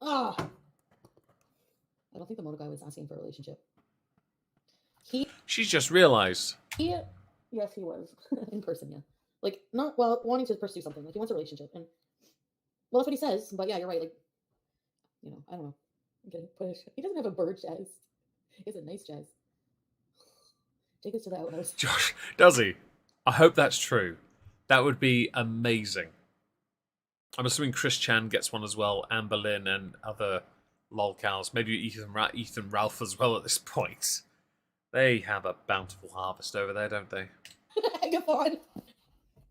Ah! I don't think the motor guy was asking for a relationship. She's just realised. Yes, he was. In person, yeah. Like, not, well, wanting to pursue something. Like, he wants a relationship. And, well, that's what he says. But yeah, you're right. Like, you know, I don't know. I'm getting pushed. He doesn't have a bird chest. He has a nice chest. Take us to the outhouse. Josh, does he? I hope that's true. That would be amazing. I'm assuming Chris Chan gets one as well, and Berlin and other lolcows. Maybe Ethan Ralph as well at this point. They have a bountiful harvest over there, don't they? Good on.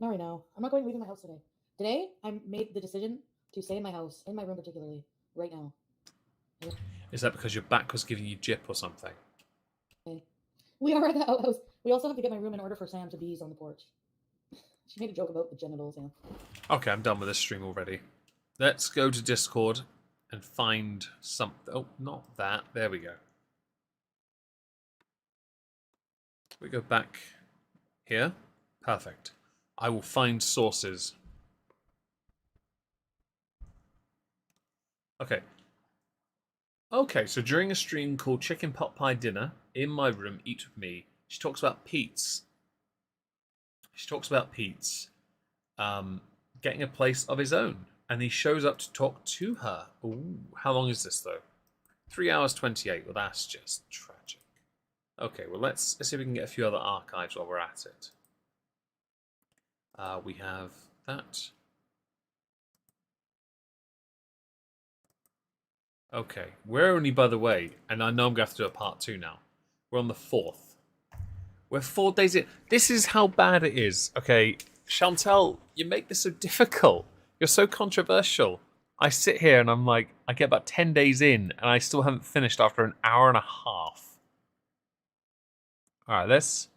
Not right now. I'm not going to leave my house today. Today, I made the decision to stay in my house, in my room particularly, right now. Yeah. Is that because your back was giving you jip or something? Okay. We are at the outhouse. We also have to get my room in order for Sam to bees on the porch. She made a joke about the genitals, yeah. Okay, I'm done with this stream already. Let's go to Discord and find something. Oh, not that. There we go. We go back here. Perfect. I will find sources. Okay. Okay, so during a stream called Chicken Pot Pie Dinner, in my room, eat with me, she talks about Pete's. Getting a place of his own. And he shows up to talk to her. Ooh, how long is this, though? 3 hours 28. Well, that's just tragic. Okay, well, let's see if we can get a few other archives while we're at it. We have that. Okay, we're only, by the way, and I know I'm going to have to do a part 2 now. We're on the 4th. We're 4 days in. This is how bad it is. Okay, Chantel, you make this so difficult. You're so controversial. I sit here and I'm like, I get about 10 days in and I still haven't finished after an hour and a half. Alright, let's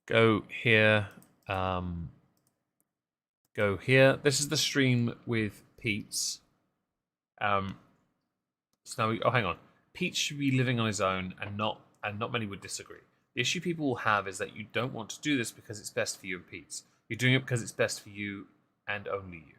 go here. Go here. This is the stream with Pete's. So now oh, hang on. Pete should be living on his own, and not many would disagree. The issue people will have is that you don't want to do this because it's best for you and Pete's. You're doing it because it's best for you and only you.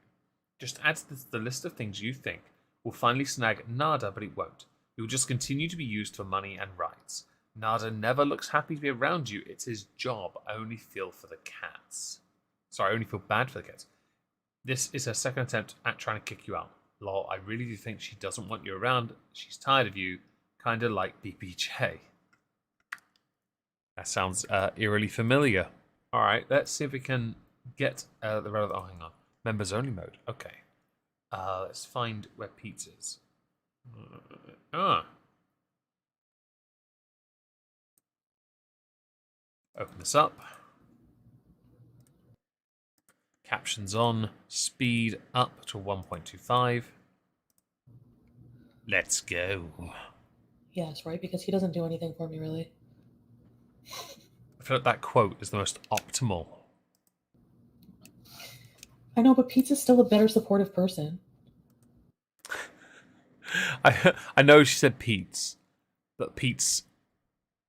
Just add to the list of things you think will finally snag Nader, but it won't. He will just continue to be used for money and rights. Nader never looks happy to be around you. It's his job. I only feel for the cats. Sorry, I only feel bad for the cats. This is her second attempt at trying to kick you out. Lol, I really do think she doesn't want you around. She's tired of you. Kinda like BBJ. That sounds eerily familiar. Alright, let's see if we can get the relevant... Oh, hang on. Members only mode. Okay. Let's find where Pete is. Open this up. Captions on. Speed up to 1.25. Let's go. Yes, right? Because he doesn't do anything for me, really. I feel like that quote is the most optimal. I know, but Pete's still a better supportive person. I know she said Pete's, but Pete's...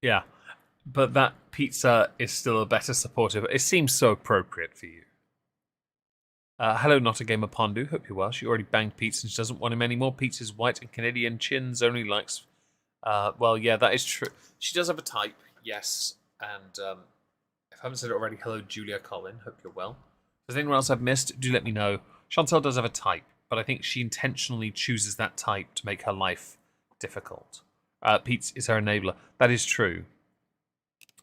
Yeah. But that pizza is still a better supportive. It seems so appropriate for you. Hello, not a gamer Pondu. Hope you're well. She already banged Pete and she doesn't want him anymore. Pete's is white and Canadian chins, only likes... well, yeah, that is true. She does have a type, yes. And if I haven't said it already, hello, Julia Collin. Hope you're well. If there's anyone else I've missed, do let me know. Chantal does have a type, but I think she intentionally chooses that type to make her life difficult. Pete's is her enabler. That is true.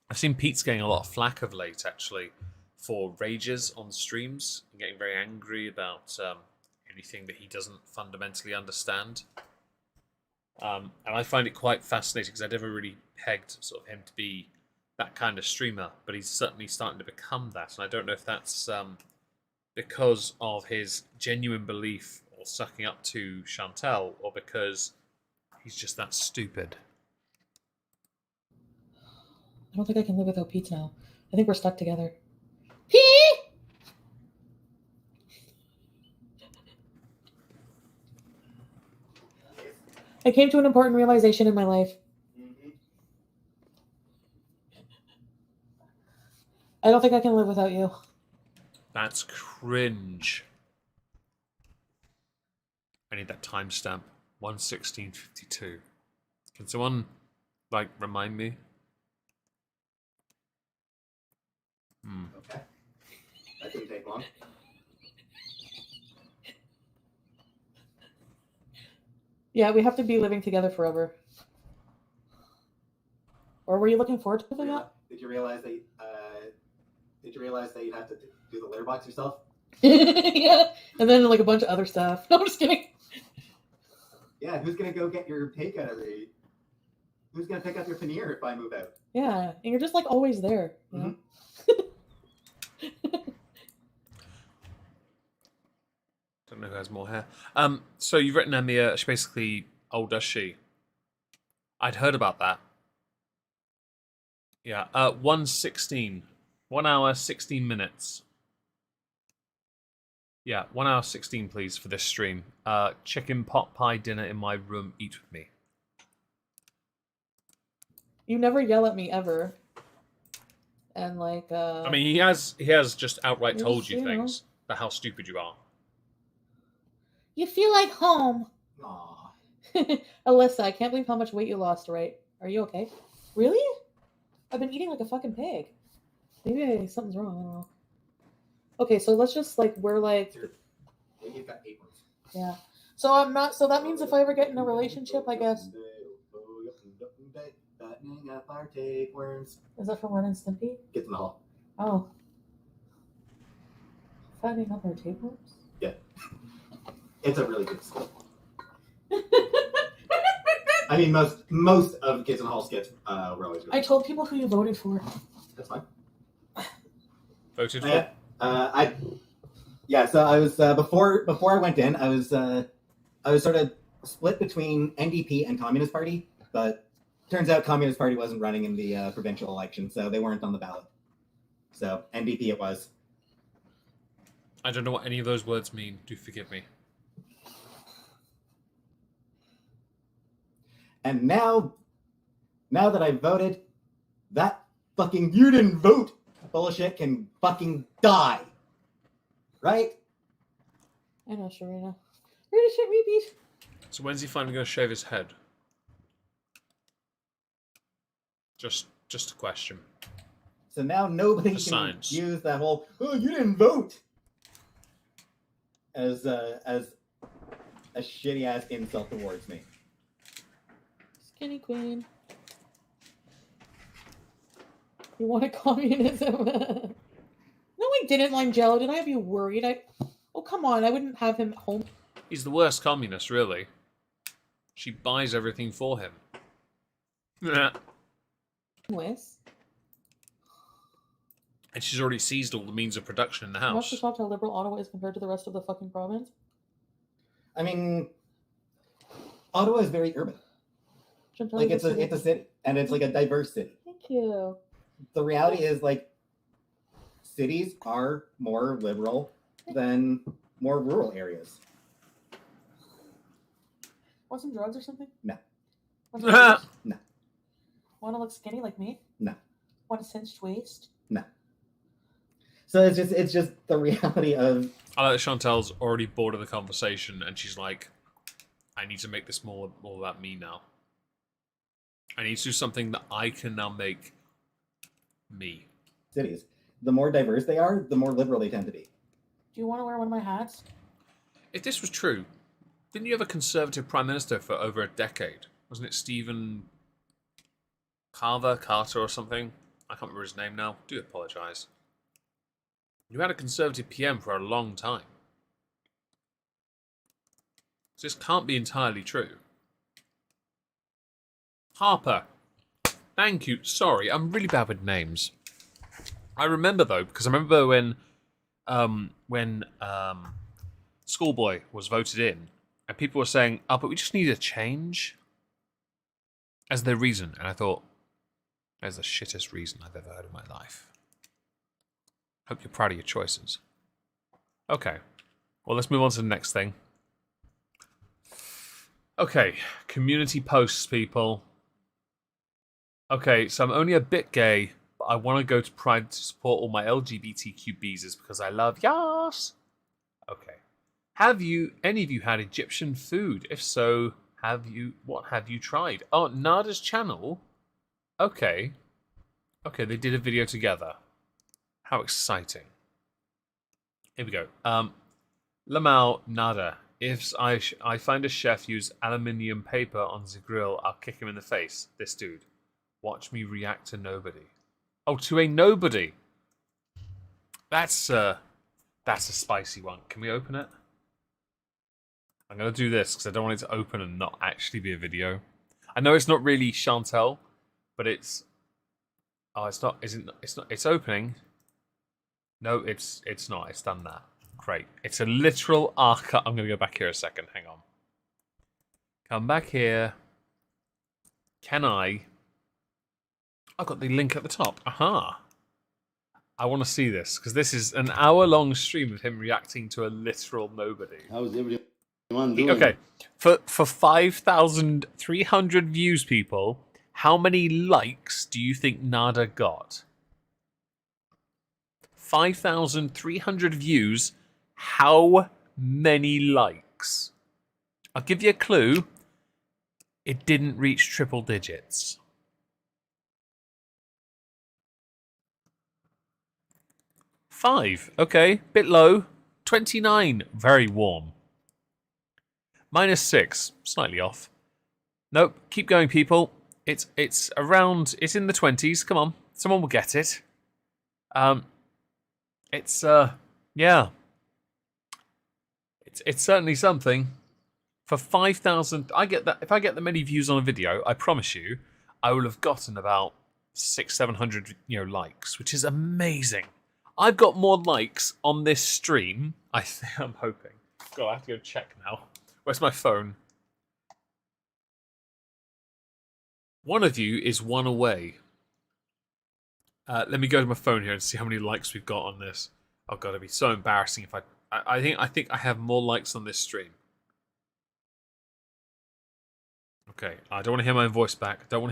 I've seen Pete's getting a lot of flack of late, actually, for rages on streams and getting very angry about anything that he doesn't fundamentally understand. And I find it quite fascinating because I never really pegged sort of him to be that kind of streamer, but he's certainly starting to become that. And I don't know if that's because of his genuine belief or sucking up to Chantal, or because he's just that stupid. I don't think I can live without Pete now. I think we're stuck together. Pete! I came to an important realization in my life. I don't think I can live without you. That's cringe. I need that timestamp. 1:16:52. Can someone, like, remind me? Okay. That didn't take long. Yeah, we have to be living together forever. Or were you looking forward to that? Did you realize that? Did you realize that you have to do the litter box yourself? Yeah, and then like a bunch of other stuff. No, I'm just kidding. Yeah, who's gonna go get your takeout every? Who's gonna pick up your paneer if I move out? Yeah, and you're just like always there. You know? Don't know who has more hair. So you've written Emia. She basically, oh, does she? I'd heard about that. Yeah. 1:16. 1 hour 16 minutes. Yeah, 1 hour 16, please, for this stream. Chicken pot pie dinner in my room. Eat with me. You never yell at me ever. And like, I mean, he has just outright told you things about how stupid you are. You feel like home. Aww. Alyssa, I can't believe how much weight you lost, right? Are you okay? Really? I've been eating like a fucking pig. Maybe something's wrong. I don't know. Okay, so let's just like, we're like... Maybe you've got 8 months. Yeah. So I'm not... So that means if I ever get in a relationship, I guess... Is that from Ren and Stimpy? Get in the hall. Oh. Fattening up our tapeworms? Yeah. It's a really good skit. I mean, most of Kids in the Hall skits were always really I told people who you voted for. That's fine. Voted for? So I was before I went in, I was sort of split between NDP and Communist Party, but turns out Communist Party wasn't running in the provincial election, so they weren't on the ballot. So NDP it was. I don't know what any of those words mean. Do forgive me. And now that I voted, that fucking you didn't vote bullshit can fucking die. Right? I know, Sharina. Really shit repeat. So when's he finally going to shave his head? Just a question. So now nobody For can science. use that whole "oh, you didn't vote" as a shitty ass insult towards me. Skinny queen. You wanted communism? No, I didn't, Lime Jello. Did I have you worried? Oh, come on. I wouldn't have him home. He's the worst communist, really. She buys everything for him. With. And she's already seized all the means of production in the You house. must have shocked how liberal Ottawa is compared to the rest of the fucking province. I mean, Ottawa is very urban. Like it's a city, and it's like a diverse city. Thank you. The reality is, like, cities are more liberal than more rural areas. Want some drugs or something? No. Want some drugs? No. Want to look skinny like me? No. Want a cinched waist? No. So it's just the reality of. I like that Chantel's already bored of the conversation, and she's like, "I need to make this more about me now. I need to do something that I can now make me." Cities. The more diverse they are, the more liberal they tend to be. Do you want to wear one of my hats? If this was true, didn't you have a Conservative Prime Minister for over a decade? Wasn't it Stephen Carter or something? I can't remember his name now. Do apologise. You had a Conservative PM for a long time. So this can't be entirely true. Harper. Thank you. Sorry, I'm really bad with names. I remember though, because I remember when Schoolboy was voted in, and people were saying, "Oh, but we just need a change," as their reason, and I thought, "That's the shittest reason I've ever heard in my life." Hope you're proud of your choices. Okay, well, let's move on to the next thing. Okay, community posts, people. Okay, so I'm only a bit gay, but I want to go to Pride to support all my LGBTQ beezers because I love yas. Okay. Have any of you had Egyptian food? If so, what have you tried? Oh, Nader's channel? Okay. Okay, they did a video together. How exciting. Here we go. Lamau Nader. If I find a chef use aluminium paper on the grill, I'll kick him in the face. This dude. Watch me react to nobody. Oh, to a nobody. That's a spicy one. Can we open it? I'm gonna do this because I don't want it to open and not actually be a video. I know it's not really Chantel, but it's. Oh, it's not. Isn't it's not? It's opening. No, it's not. It's done that. Great. It's a literal archive. I'm gonna go back here a second. Hang on. Come back here. Can I? I've got the link at the top. Aha. I want to see this because this is an hour-long stream of him reacting to a literal nobody. How's everyone doing? Okay, for 5,300 views, people, how many likes do you think Nader got? 5,300 views. How many likes? I'll give you a clue. It didn't reach triple digits. 5. Okay, bit low. 29. Very warm. -6. Slightly off. Nope. Keep going, people. It's around. It's in the 20s. Come on, someone will get it. Yeah. It's certainly something. For 5,000, I get that. If I get that many views on a video, I promise you, I will have gotten about 600-700, likes, which is amazing. I've got more likes on this stream. I'm hoping. God, I have to go check now. Where's my phone? One of you is one away. Let me go to my phone here and see how many likes we've got on this. Oh god, it'd be so embarrassing if I think I have more likes on this stream. Okay, I don't want to hear my own voice back. Turn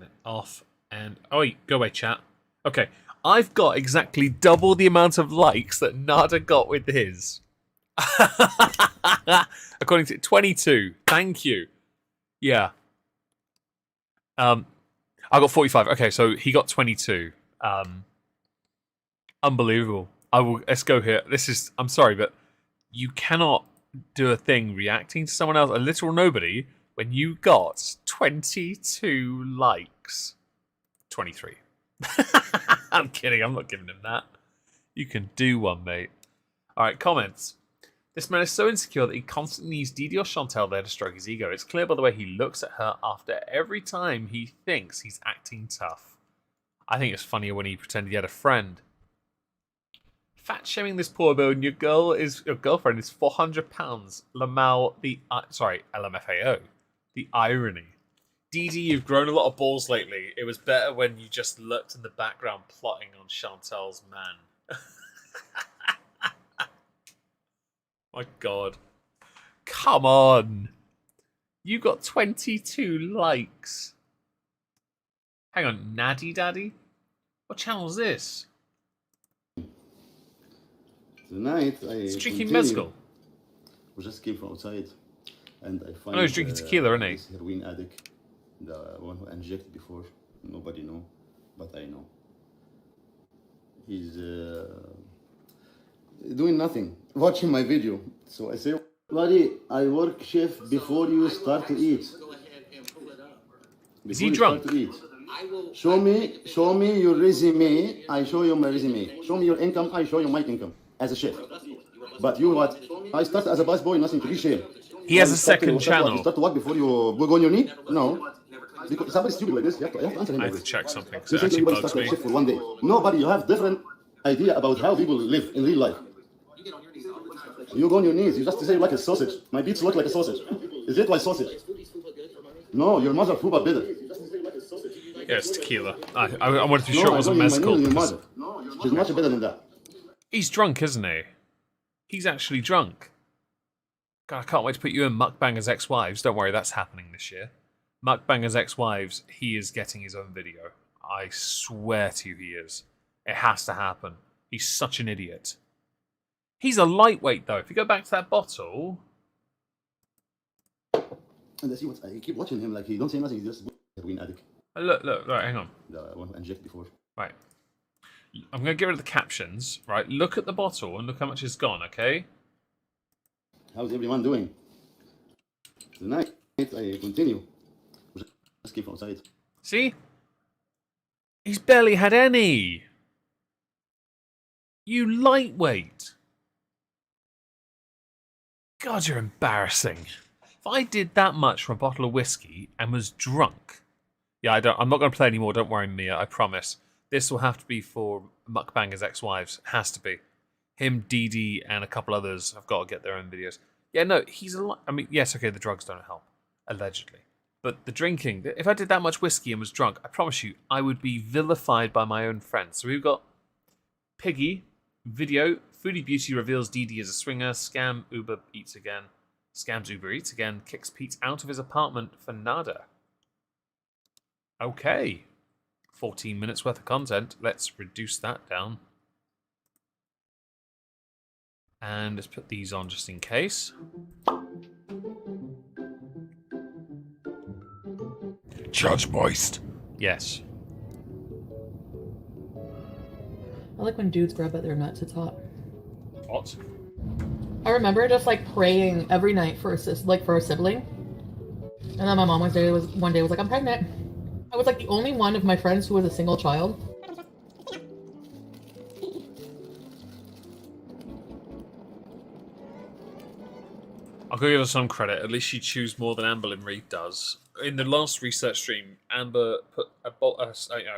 it off and go away, chat. Okay, I've got exactly double the amount of likes that Nader got with his. According to 22. Thank you. Yeah. I got 45. Okay, so he got 22. Unbelievable. Let's go here. I'm sorry, but you cannot do a thing reacting to someone else, a literal nobody, when you got 22 likes. 23. I'm kidding. I'm not giving him that. You can do one, mate. All right, comments. This man is so insecure that he constantly needs Didi or Chantel there to stroke his ego. It's clear by the way he looks at her after every time he thinks he's acting tough. I think it's funnier when he pretended he had a friend. Fat shaming this poor boy and your girlfriend is £400. Lamau, LMFAO. The irony. Didi, you've grown a lot of balls lately. It was better when you just looked in the background plotting on Chantel's man. My god. Come on. You got 22 likes. Hang on, Naddy Daddy? What channel is this? Tonight, He's drinking mezcal. We just came from outside, and I find. Oh, he's drinking tequila, isn't he? This heroin addict, the one who injected before. Nobody know, but I know. He's doing nothing, watching my video. So I say, buddy, I work shift before you start to eat. Is he drunk? Show me your resume. I show you my resume. Show me your income. I show you my income as a chef. But you what? I start as a bus boy, nothing to be shamed. He has a second channel. You start to walk before you go on your knee? No. Because somebody's stupid like this, you have to answer him. I like have to this. check something. You think everybody starts a shift for one day? Nobody. You have different idea about how people live in real life. You go on your knees. You just say like a sausage. My beats look like a sausage. Is it like sausage? No, your mother poop better. Yeah, it's tequila. I wanted to be sure it wasn't mezcal. She's much better than that. He's drunk, isn't he? He's actually drunk. God, I can't wait to put you in Mukbangers Ex-Wives. Don't worry, that's happening this year. Mukbangers Ex-Wives, he is getting his own video. I swear to you he is. It has to happen. He's such an idiot. He's a lightweight, though. If you go back to that bottle... And I see what I keep watching him like he don't say nothing. He's just heroin addict. Look, hang on. The one inject before. Right. I'm going to get rid of the captions. Right, look at the bottle and look how much is gone, okay? How's everyone doing? Tonight I continue. Just keep outside. See? He's barely had any. You lightweight. God, you're embarrassing. If I did that much for a bottle of whiskey and was drunk... Yeah, I'm not going to play anymore, don't worry, Mia, I promise. This will have to be for Mukbangers Ex-Wives. It has to be. Him, Dee Dee, and a couple others have got to get their own videos. Yeah, no, he's a lot... I mean, yes, okay, the drugs don't help. Allegedly. But the drinking... If I did that much whiskey and was drunk, I promise you, I would be vilified by my own friends. So we've got Piggy, video, Foodie Beauty reveals Dee Dee is a swinger, Scams Uber Eats again, kicks Pete out of his apartment for Nader. Okay. 14 minutes worth of content. Let's reduce that down. And let's put these on just in case. Judge moist. Yes. I like when dudes grab at their nuts. It's hot. What? I remember just like praying every night for a sibling, and then my mom one day was like, "I'm pregnant." I was like the only one of my friends who was a single child. I'll go give her some credit. At least she chews more than Amber Lynn Reid does. In the last research stream, Amber put a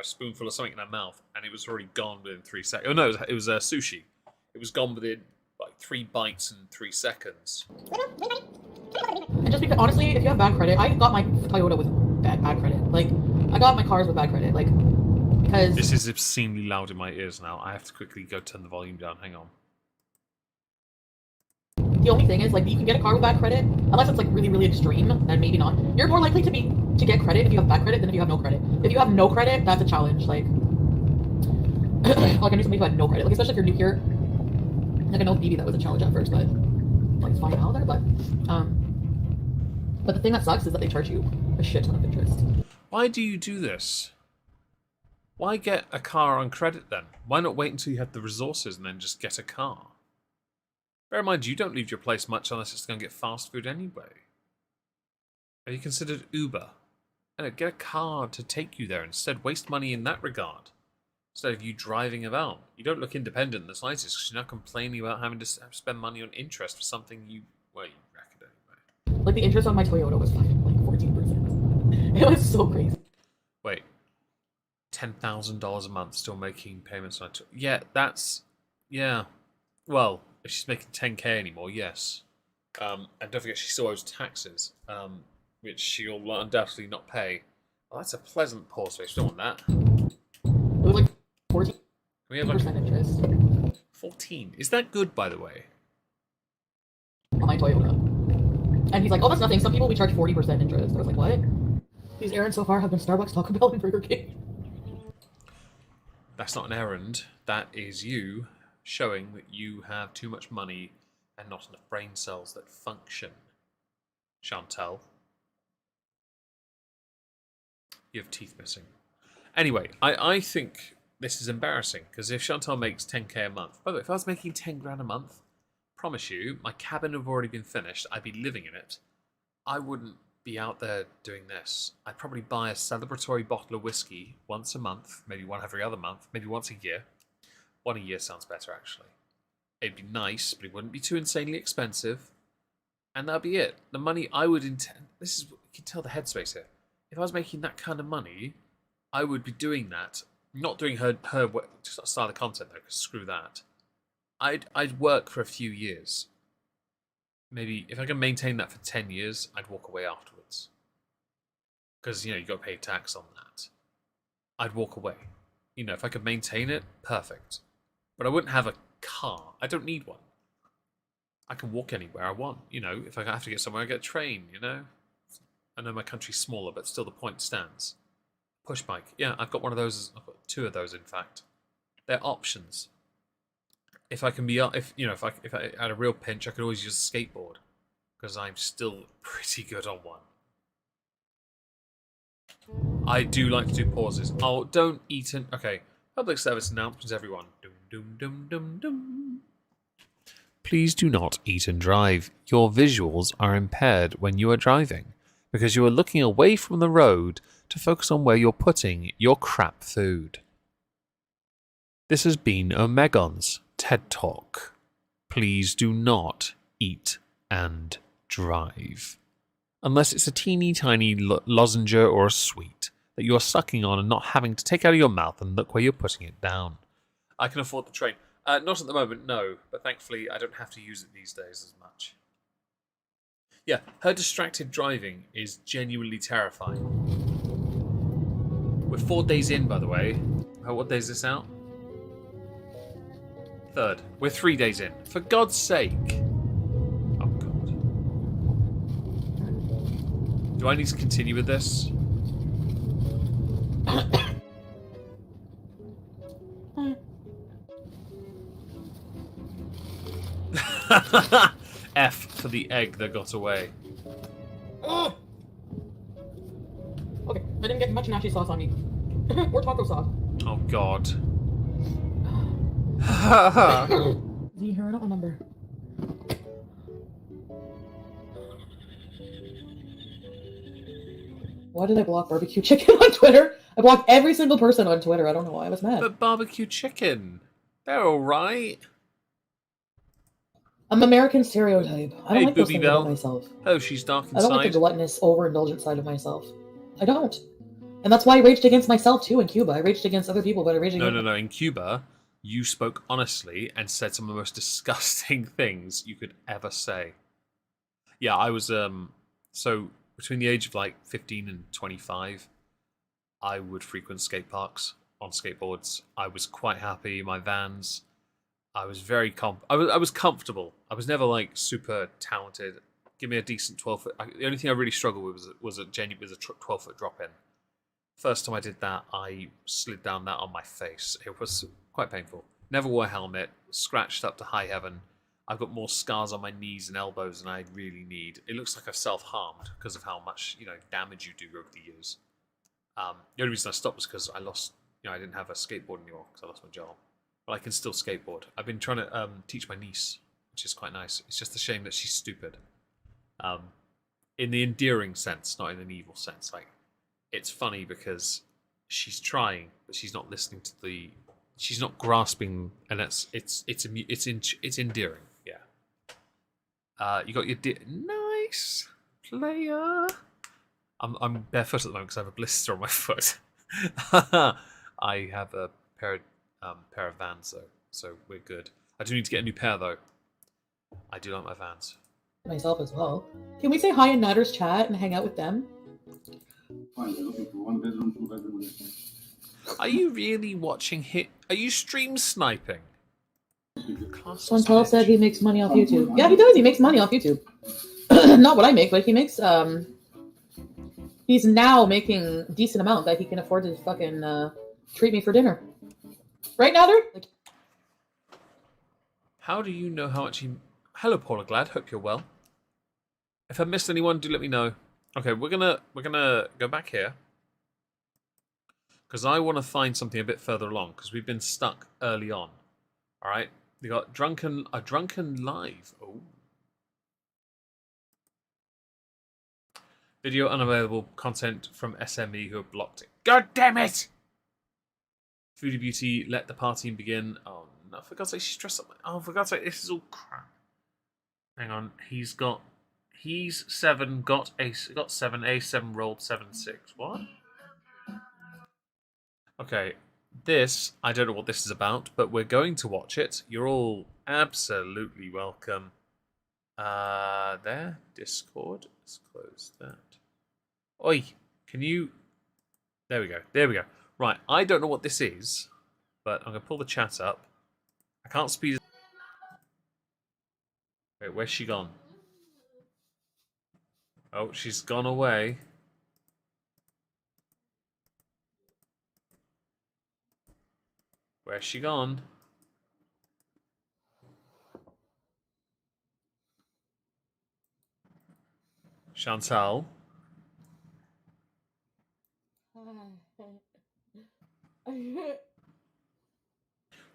spoonful of something in her mouth, and it was already gone within 3 seconds. Oh no, it was sushi. It was gone within like 3 bites and 3 seconds. And just because, honestly, if you have bad credit, I got my Toyota with bad credit. Like, I got my cars with bad credit. Like, because this is obscenely loud in my ears now. I have to quickly go turn the volume down. Hang on. the only thing is, like, you can get a car with bad credit, unless it's like really, really extreme, then maybe not. You're more likely to get credit if you have bad credit than if you have no credit. If you have no credit, that's a challenge. Like, like I knew somebody who had no credit. Like, especially if you're new here. Like, I know maybe that was a challenge at first, but like it's fine now there. But the thing that sucks is that they charge you a shit ton of interest. Why do you do this? Why get a car on credit then? Why not wait until you have the resources and then just get a car? Bear in mind, you don't leave your place much unless it's going to get fast food anyway. Have you considered Uber? No, get a car to take you there. Instead, waste money in that regard. Instead of you driving about. You don't look independent in the slightest because you're not complaining about having to spend money on interest for something you... Well, you wreck it anyway. Like, the interest on my Toyota was fucking, like, 14%. It was so crazy. Wait. $10,000 a month still making payments on it. Yeah, that's... Yeah. Well, if she's making 10k anymore, yes. And don't forget she still owes taxes, which she'll undoubtedly not pay. Well, that's a pleasant pause face. We don't want that. It was like 14% We have like interest 14. Is that good, by the way? on my Toyota. And he's like, oh, that's nothing. Some people we charge 40% interest. I was like, what? These errands so far have been Starbucks, Taco Bell, and Burger King. That's not an errand. That is you showing that you have too much money and not enough brain cells that function. Chantal. You have teeth missing. Anyway, I think this is embarrassing, because if Chantal makes 10k a month... By the way, if I was making 10 grand a month, promise you, my cabin would have already been finished, I'd be living in it, I wouldn't be out there doing this. I'd probably buy a celebratory bottle of whiskey once a month, maybe one every other month, maybe once a year. One a year sounds better, actually. It'd be nice, but it wouldn't be too insanely expensive. And that'd be it. The money I would intend... This is... You can tell the headspace here. If I was making that kind of money, I would be doing that. Not doing her style of content, though, because screw that. I'd work for a few years. Maybe, if I can maintain that for 10 years, I'd walk away afterwards. Because, you know, you got to pay tax on that. I'd walk away. You know, if I could maintain it, perfect. But I wouldn't have a car. I don't need one. I can walk anywhere I want. You know, if I have to get somewhere, I get a train, you know? I know my country's smaller, but still the point stands. Push bike. Yeah, I've got one of those. I've got 2 of those, in fact. They're options. If I can be, if I had a real pinch, I could always use a skateboard because I'm still pretty good on one. I do like to do pauses. Oh, don't eat and okay. Public service announcements, everyone. Dum dum dum dum dum. Please do not eat and drive. Your visuals are impaired when you are driving because you are looking away from the road to focus on where you're putting your crap food. This has been Omegon's TED Talk. Please do not eat and drive. Unless it's a teeny tiny lozenge or a sweet that you are sucking on and not having to take out of your mouth and look where you're putting it down. I can afford the train. Not at the moment, no, but thankfully I don't have to use it these days as much. Yeah, her distracted driving is genuinely terrifying. We're 4 days in, by the way. What day is this out? 3rd. We're 3 days in. For God's sake. Oh, God. Do I need to continue with this? F for the egg that got away. Oh! Okay, I didn't get much nacho sauce on me. Or taco sauce. Oh, God. Is he here? I don't remember. Why did I block barbecue chicken on Twitter? I blocked every single person on Twitter. I don't know why I was mad. But barbecue chicken. They're alright. I'm American stereotype. I don't Hey, like those Booby things Bell. about myself. Oh, she's dark I don't like the inside. gluttonous, overindulgent side of myself. I don't. And that's why I raged against myself too in Cuba. I raged against other people, but I raged against... No. In Cuba, you spoke honestly and said some of the most disgusting things you could ever say. Yeah, I was, so between the age of like 15 and 25, I would frequent skate parks on skateboards. I was quite happy in my vans. I was very I was comfortable. I was never like super talented. Give me a decent 12-foot. The only thing I really struggled with was a 12-foot drop in. First time I did that, I slid down that on my face. It was quite painful. Never wore a helmet. Scratched up to high heaven. I've got more scars on my knees and elbows than I really need. It looks like I've self-harmed because of how much damage you do over the years. The only reason I stopped was because I lost. I didn't have a skateboard anymore because I lost my job. But I can still skateboard. I've been trying to teach my niece, which is quite nice. It's just a shame that she's stupid. In the endearing sense, not in an evil sense. Like, it's funny because she's trying, but she's not listening to the. She's not grasping, and it's endearing. Yeah. You got your nice player. I'm barefoot at the moment because I have a blister on my foot. I have a pair of Vans though, so we're good. I do need to get a new pair though. I do like my Vans. Myself as well. Can we say hi in Nader's chat and hang out with them? Fine, they're looking for 1 bedroom, 2 bedroom. Are you really watching Are you stream sniping? Paul said he makes money off YouTube. Yeah, he does. He makes money off YouTube. Not what I make, but he makes. He's now making a decent amount that he can afford to fucking treat me for dinner. Right, Nader? How do you know how much he... Hello, Paula Glad. Hope you're well. If I missed anyone, do let me know. Okay, we're gonna go back here because I want to find something a bit further along because we've been stuck early on. All right, we got a drunken live. Oh, video unavailable. Content from SME who have blocked it. God damn it! Foodie Beauty, let the party begin. Oh no, for God's sake, she's dressed up. Oh, for God's sake, this is all crap. Hang on, he's 7, got 7, A7 rolled 7-6. What? Okay, this, I don't know what this is about, but we're going to watch it. You're all absolutely welcome. There, Discord. Let's close that. Oi, can you... There we go. Right, I don't know what this is, but I'm going to pull the chat up. I can't speed... Wait, Where's she gone? Oh, she's gone away. Where's she gone? Chantal?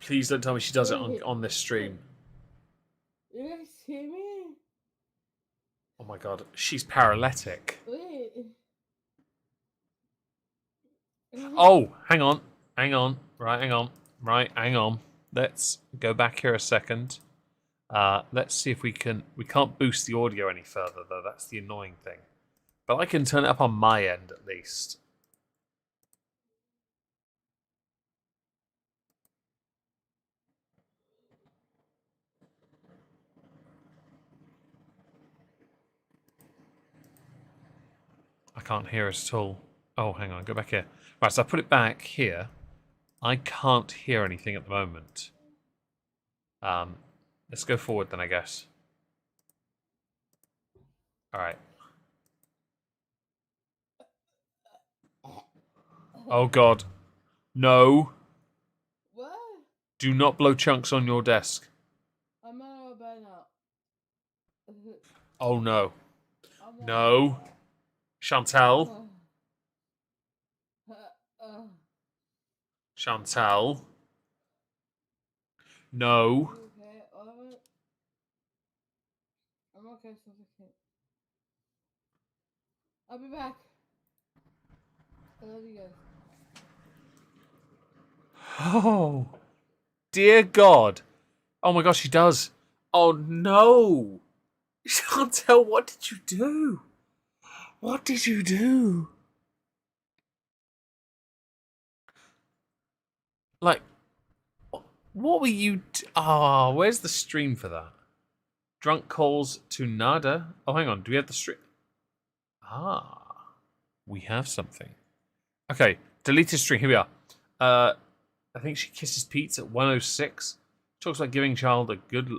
Please don't tell me she does it on this stream. You guys see me? Oh my god, she's paralytic. Wait. Oh, hang on. Right, hang on. Let's go back here a second. Let's see if we can't boost the audio any further though, that's the annoying thing. But I can turn it up on my end at least. I can't hear us at all. Oh, hang on, go back here. Right, so I put it back here. I can't hear anything at the moment. Let's go forward then, I guess. Alright. Oh god. No. What? Do not blow chunks on your desk. I'm out of bed now. Oh no. I'm No. Chantal. Chantal. No. Okay, I'm okay, so it's okay. I'll be back. I love you guys. Oh. Dear God. Oh my gosh, she does. Oh no. Chantal, what did you do? What did you do? Like, what were you... where's the stream for that? Drunk calls to Nader. Oh, hang on. Do we have the stream? We have something. Okay, deleted stream. Here we are. I think she kisses Pete at 106. Talks about giving a child a good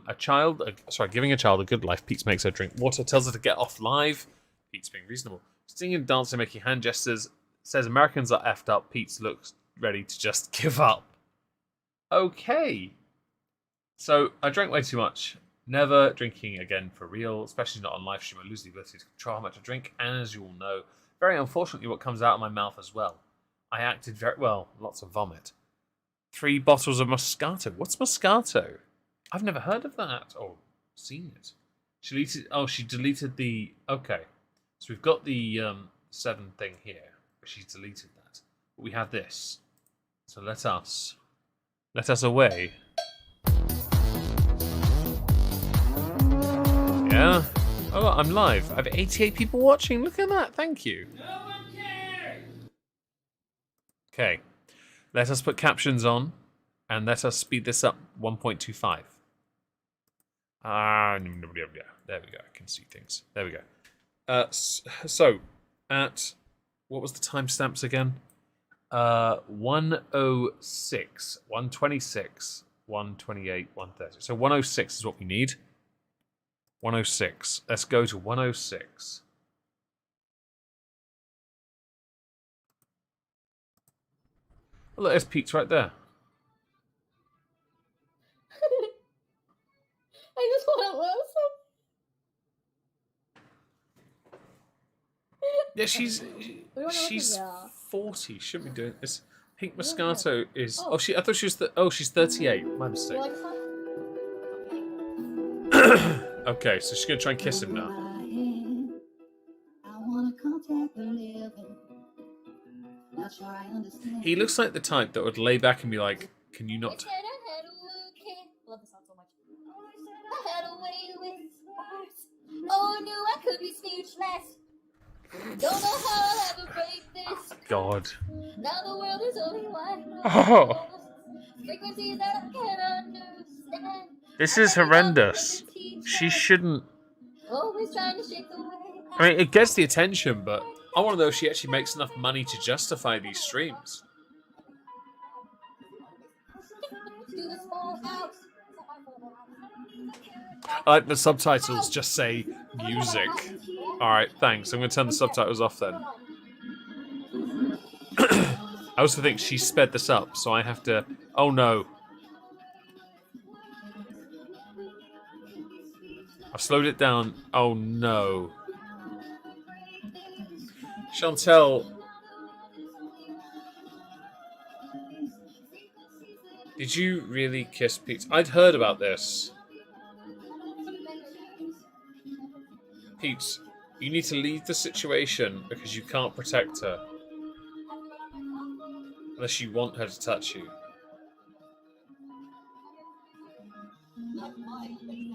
life. Pete makes her drink water. Tells her to get off live. Pete's being reasonable. Singing and dancing, making hand gestures. Says Americans are effed up. Pete looks ready to just give up. Okay. So, I drank way too much. Never drinking again for real, especially not on live stream. I lose the ability to control how much I drink, and as you all know, very unfortunately what comes out of my mouth as well. I acted very well. Lots of vomit. 3 bottles of Moscato. What's Moscato? I've never heard of that or seen it. She deleted the... Okay. So we've got the 7 thing here, but she's deleted that. But we have this. So let us away. Yeah. Oh, I'm live. I have 88 people watching. Look at that. Thank you. No one cares. Okay. Let us put captions on, and let us speed this up 1.25. There we go. I can see things. There we go. So, at... What was the timestamps again? 106, 126, 128, 130. So 106 is what we need. 106. Let's go to 106. Oh, look, there's Pete's right there. I just want to love some. Yeah, she's 40. Shouldn't be doing this. Pink Moscato is... I thought she was... she's 38. My mistake. Okay, so she's going to try and kiss him now. He looks like the type that would lay back and be like, can you not... Love this song so much. I had a way with words. Oh, I knew I could be speechless. Don't know how I'll ever break this. God. Now the world is only one. Oh. Frequencies that I can't understand. This is horrendous. She shouldn't... Always trying to shake the way. I mean, it gets the attention, but I want to know if she actually makes enough money to justify these streams. I like the subtitles just say music. Alright, thanks. I'm going to turn the subtitles off then. I also think she sped this up, so I have to... Oh no. I've slowed it down. Oh no. Chantel... Did you really kiss Pete? I'd heard about this. Pete, you need to leave the situation because you can't protect her. Unless you want her to touch you.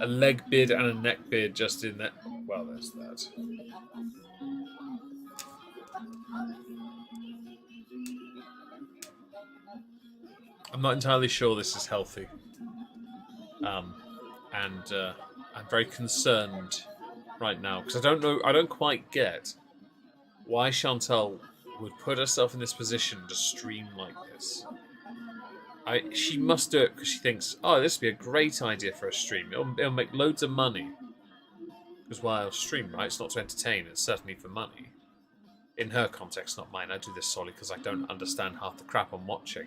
A leg beard and a neck beard just in that. Well, there's that. I'm not entirely sure this is healthy. I'm very concerned right now because I don't quite get why Chantal would put herself in this position to stream like this. She must do it because she thinks, oh, this would be a great idea for a stream. It'll make loads of money. Because why I'll stream, right? It's not to entertain, it's certainly for money. In her context, not mine. I do this solely because I don't understand half the crap I'm watching.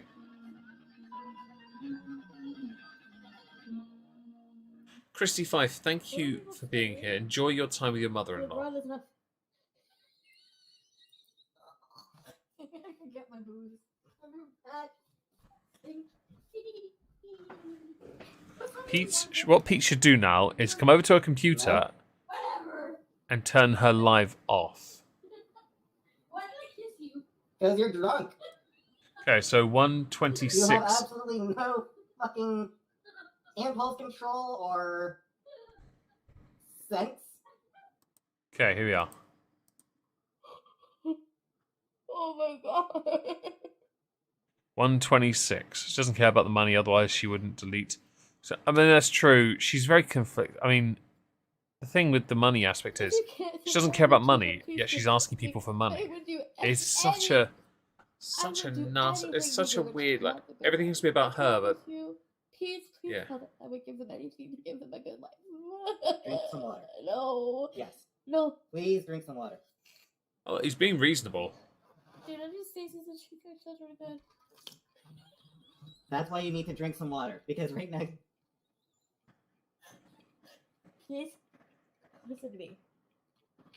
Christy Fife, thank you for being here. Enjoy your time with your mother-in-law. Forget my booze. What Pete should do now is come over to her computer and turn her live off. Why did I kiss you? Because you're drunk. Okay, so 126. You have absolutely no fucking impulse control or sense. Okay, here we are. Oh my god. 126. She doesn't care about the money, otherwise she wouldn't delete. So, I mean, that's true. She's very conflicted. I mean, the thing with the money aspect is she doesn't care about money, yet she's asking people for money. It's such a weird, like, everything has to be about her, but Please, yeah. tell them I would give them anything to give them a good life. Drink some water. No. Yes. No. Please drink some water. Oh, he's being reasonable. Dude, I'm just saying since she could such really good. That's why you need to drink some water. Because right now... Please, listen to me.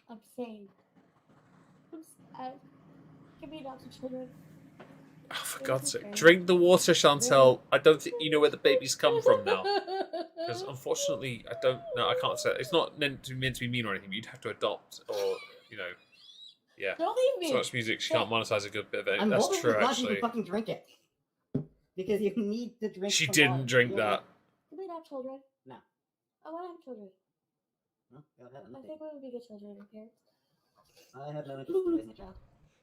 I'm saying. I'm sad. Give me adopted children. Oh, for God's sake. Drink the water, Chantel. I don't think you know where the babies come from now. Because unfortunately, I can't say it. It's not meant to be mean or anything, but you'd have to adopt or, you know, yeah. Don't leave me. So much music, she can't monetize a good bit of it. I'm That's hoping true, you actually. to fucking drink it. Because you need to drink She some didn't water. drink that. Can we adopt children? No. I want to have children. No, go ahead. I think we would be good children and parents. I have no interest in raising a child.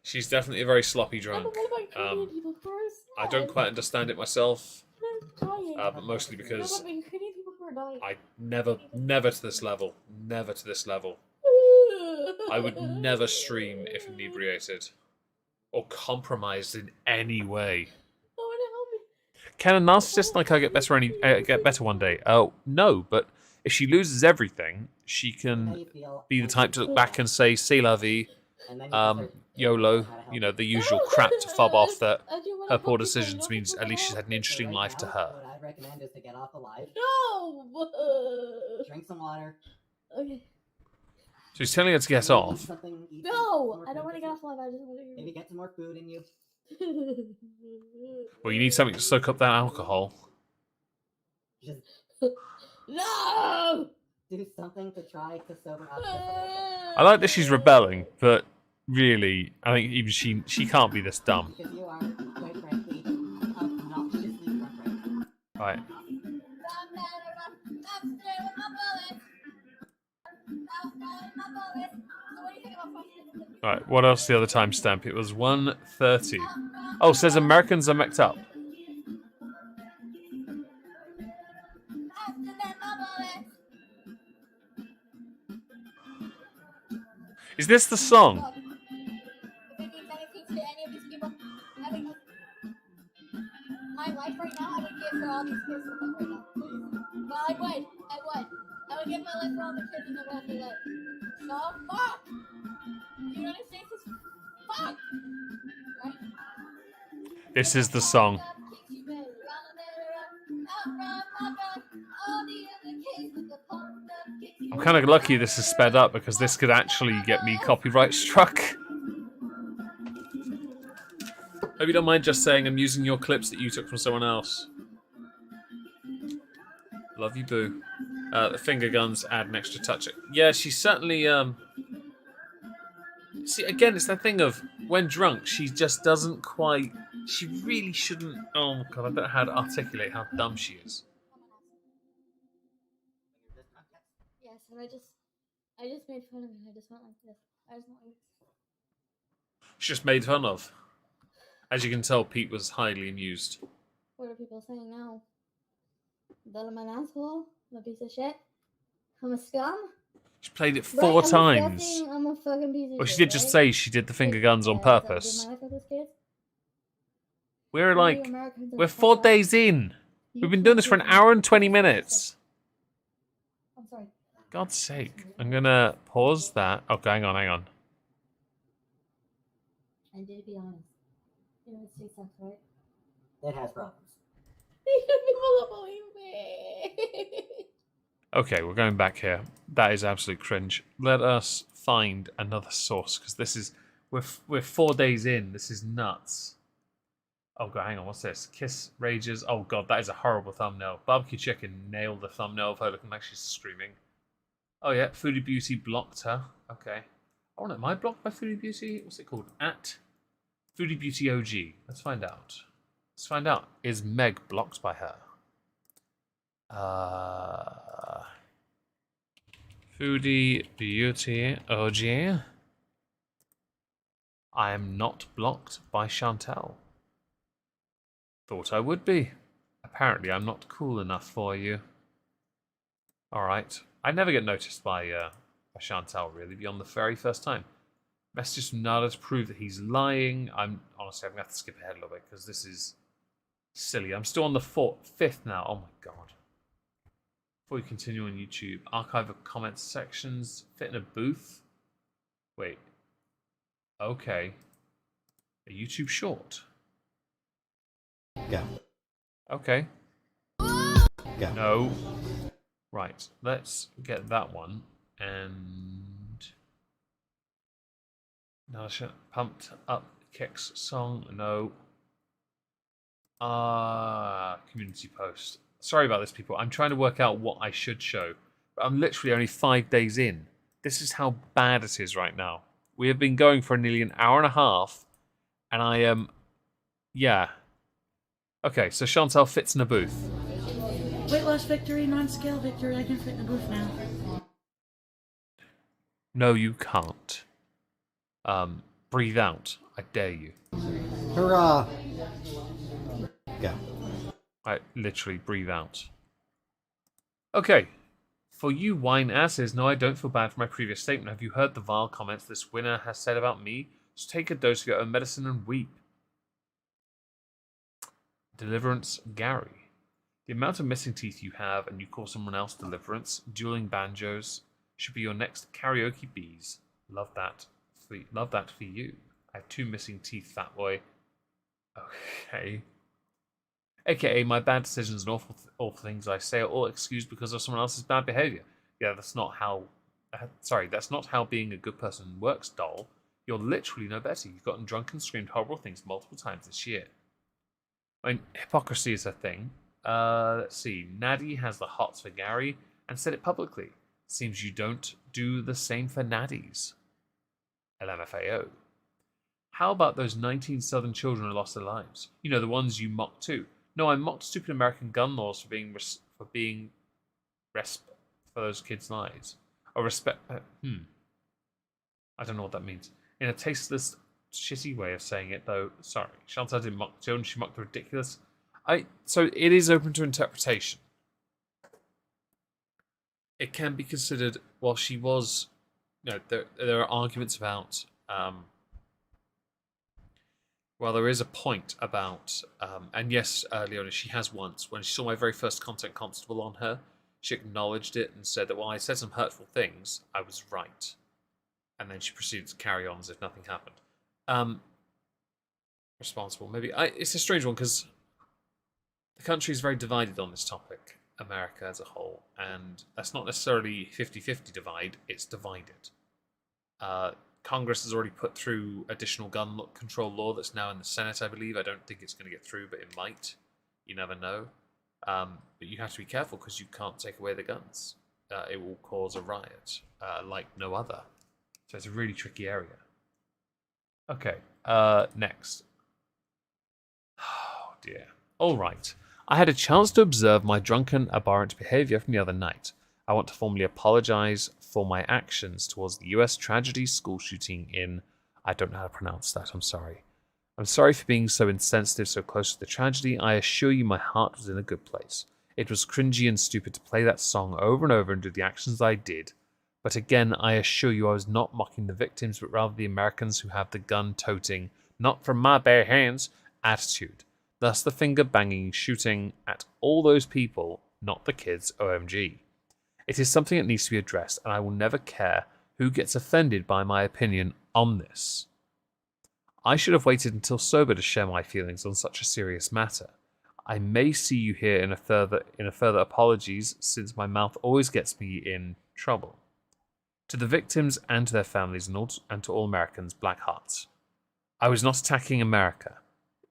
She's definitely a very sloppy drunk. What about Korean people first? I don't quite understand it myself, I'm dying. but mostly because What about Korean people who are dying? I never to this level. Never to this level. I would never stream if inebriated or compromised in any way. No one help me. Can a narcissist like her get better one day? Oh, no, but if she loses everything, she How can you feel, be the type to look back and say, "C'est la vie," and then you can start YOLO, how to help you know, her. the usual crap to fob off that I do wanna her help poor people. decisions No means people at least she's help. had an interesting Right life to now, her. What I'd recommend is to get off the live, No. drink some water. Okay. So he's telling her to get eat off. something, eat No, some I don't want to get more off live. I just want to. Maybe get some more food in you. Well, you need something to soak up that alcohol. Just No. do something to try to sober up. I like that she's rebelling, but really, I think even she can't be this dumb. Because you are, quite frankly, obnoxiously drunk right now. Right. Right, what else the other timestamp? It was 1:30. Oh, says Americans are mixed up. Is this the song? My life right now, I would give for all these kids right now. Well, I would. I give my life for all the kids in the world who live. So fuck! The United States is fuck! Right? This is the song. I'm kind of lucky this is sped up because this could actually get me copyright struck. Hope you don't mind just saying I'm using your clips that you took from someone else. Love you, boo. The finger guns add an extra touch. Yeah, she's certainly... See, again, it's that thing of when drunk, she just doesn't quite... She really shouldn't... Oh, my God, I don't know how to articulate how dumb she is. Yes, and I just made fun of him. I just went like this. I just went like this. She's just made fun of. As you can tell, Pete was highly amused. What are people saying now? That I'm an asshole? I'm a piece of shit? I'm a scum? She played it four times. I'm a fucking piece of Well, she shit, did just say she did the finger guns on purpose. We're like, we're 4 days in. We've been doing this for an hour and 20 minutes. I'm sorry. God's sake. I'm gonna pause that. Okay, hang on. And to be honest, United States sucks, right? It has problems. People don't believe me. Okay, we're going back here. That is absolute cringe. Let us find another source, because this is... We're 4 days in. This is nuts. Oh, God, hang on. What's this? Kiss Rages. Oh, God, that is a horrible thumbnail. Barbecue Chicken nailed the thumbnail of her looking like she's screaming. Oh, yeah. Foodie Beauty blocked her. Okay. Oh, no. Am I blocked by Foodie Beauty? What's it called? At Foodie Beauty OG. Let's find out. Let's find out. Is Meg blocked by her? Foodie Beauty OG. I am not blocked by Chantel. Thought I would be. Apparently I'm not cool enough for you. Alright. I never get noticed by Chantel, really, beyond the very first time. Messages from Nader to prove that he's lying. I'm going to have to skip ahead a little bit, because this is silly. I'm still on the 5th now. Oh my God. Before we continue on YouTube, archive of comments sections, fit in a booth. Wait. Okay. A YouTube short. Go. Okay. Go. No. Right. Let's get that one. And... No, pumped up kicks song. No. Community post. Sorry about this, people. I'm trying to work out what I should show. But I'm literally only 5 days in. This is how bad it is right now. We have been going for nearly an hour and a half. And I am... yeah. Okay, so Chantel fits in a booth. Weight loss victory, non-scale victory. I can fit in a booth now. No, you can't. Breathe out. I dare you. Hurrah! Go. I literally breathe out. Okay. For you wine asses, no, I don't feel bad for my previous statement. Have you heard the vile comments this winner has said about me? Just take a dose of your own medicine and weep. Deliverance Gary. The amount of missing teeth you have and you call someone else Deliverance, dueling banjos, should be your next karaoke bees. Love that for you. I have 2 missing teeth, fat boy. Okay. AKA, my bad decisions and awful things I say are all excused because of someone else's bad behavior. Yeah, that's not how... that's not how being a good person works, doll. You're literally no better. You've gotten drunk and screamed horrible things multiple times this year. I mean, hypocrisy is a thing. Let's see. Naddie has the hots for Gary and said it publicly. Seems you don't do the same for Naddies. LMFAO. How about those 19 Southern children who lost their lives? You know, the ones you mocked too. No, I mocked stupid American gun laws for being for those kids' lives. Or respect. I don't know what that means. In a tasteless, shitty way of saying it, though. Sorry, Chantal didn't mock the children. She mocked the ridiculous. So it is open to interpretation. It can be considered. While she was, there are arguments about. Well, there is a point about, and yes, Leona, she has once, when she saw my very first content constable on her, She acknowledged it and said that while I said some hurtful things, I was right. And then she proceeded to carry on as if nothing happened. Responsible, maybe. It's a strange one because the country is very divided on this topic, America as a whole, and that's not necessarily 50-50 divide, it's divided. Congress has already put through additional gun control law that's now in the Senate, I believe. I don't think it's going to get through, but it might. You never know. But you have to be careful because you can't take away the guns. It will cause a riot like no other. So it's a really tricky area. Okay, next. Oh dear. All right. I had a chance to observe my drunken, abhorrent behavior from the other night. I want to formally apologize for my actions towards the US tragedy school shooting in... I don't know how to pronounce that, I'm sorry. I'm sorry for being so insensitive so close to the tragedy. I assure you my heart was in a good place. It was cringy and stupid to play that song over and over and do the actions I did. But again, I assure you I was not mocking the victims, but rather the Americans who have the gun-toting, not from my bare hands, attitude. Thus the finger-banging shooting at all those people, not the kids, OMG. It is something that needs to be addressed, and I will never care who gets offended by my opinion on this. I should have waited until sober to share my feelings on such a serious matter. I may see you here in a further apologies, since my mouth always gets me in trouble. To the victims and to their families and to all Americans, black hearts. I was not attacking America.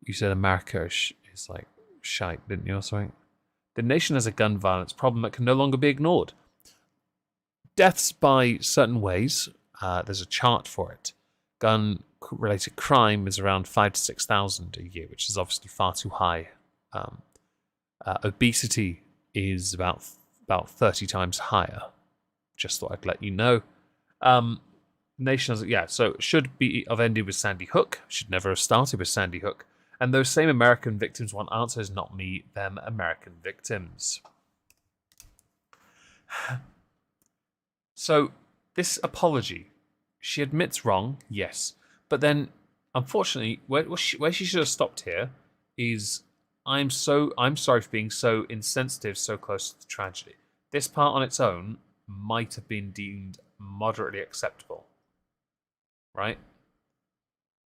You said America is like shite, didn't you, or something? The nation has a gun violence problem that can no longer be ignored. Deaths by certain ways, there's a chart for it. Gun-related crime is around 5,000 to 6,000 a year, which is obviously far too high. Obesity is about 30 times higher. Just thought I'd let you know. Nation has, so should be have ended with Sandy Hook. Should never have started with Sandy Hook. And those same American victims want answers, not me, them American victims. So, this apology, she admits wrong, yes. But then, unfortunately, where she should have stopped here is, I'm sorry for being so insensitive so close to the tragedy. This part on its own might have been deemed moderately acceptable. Right?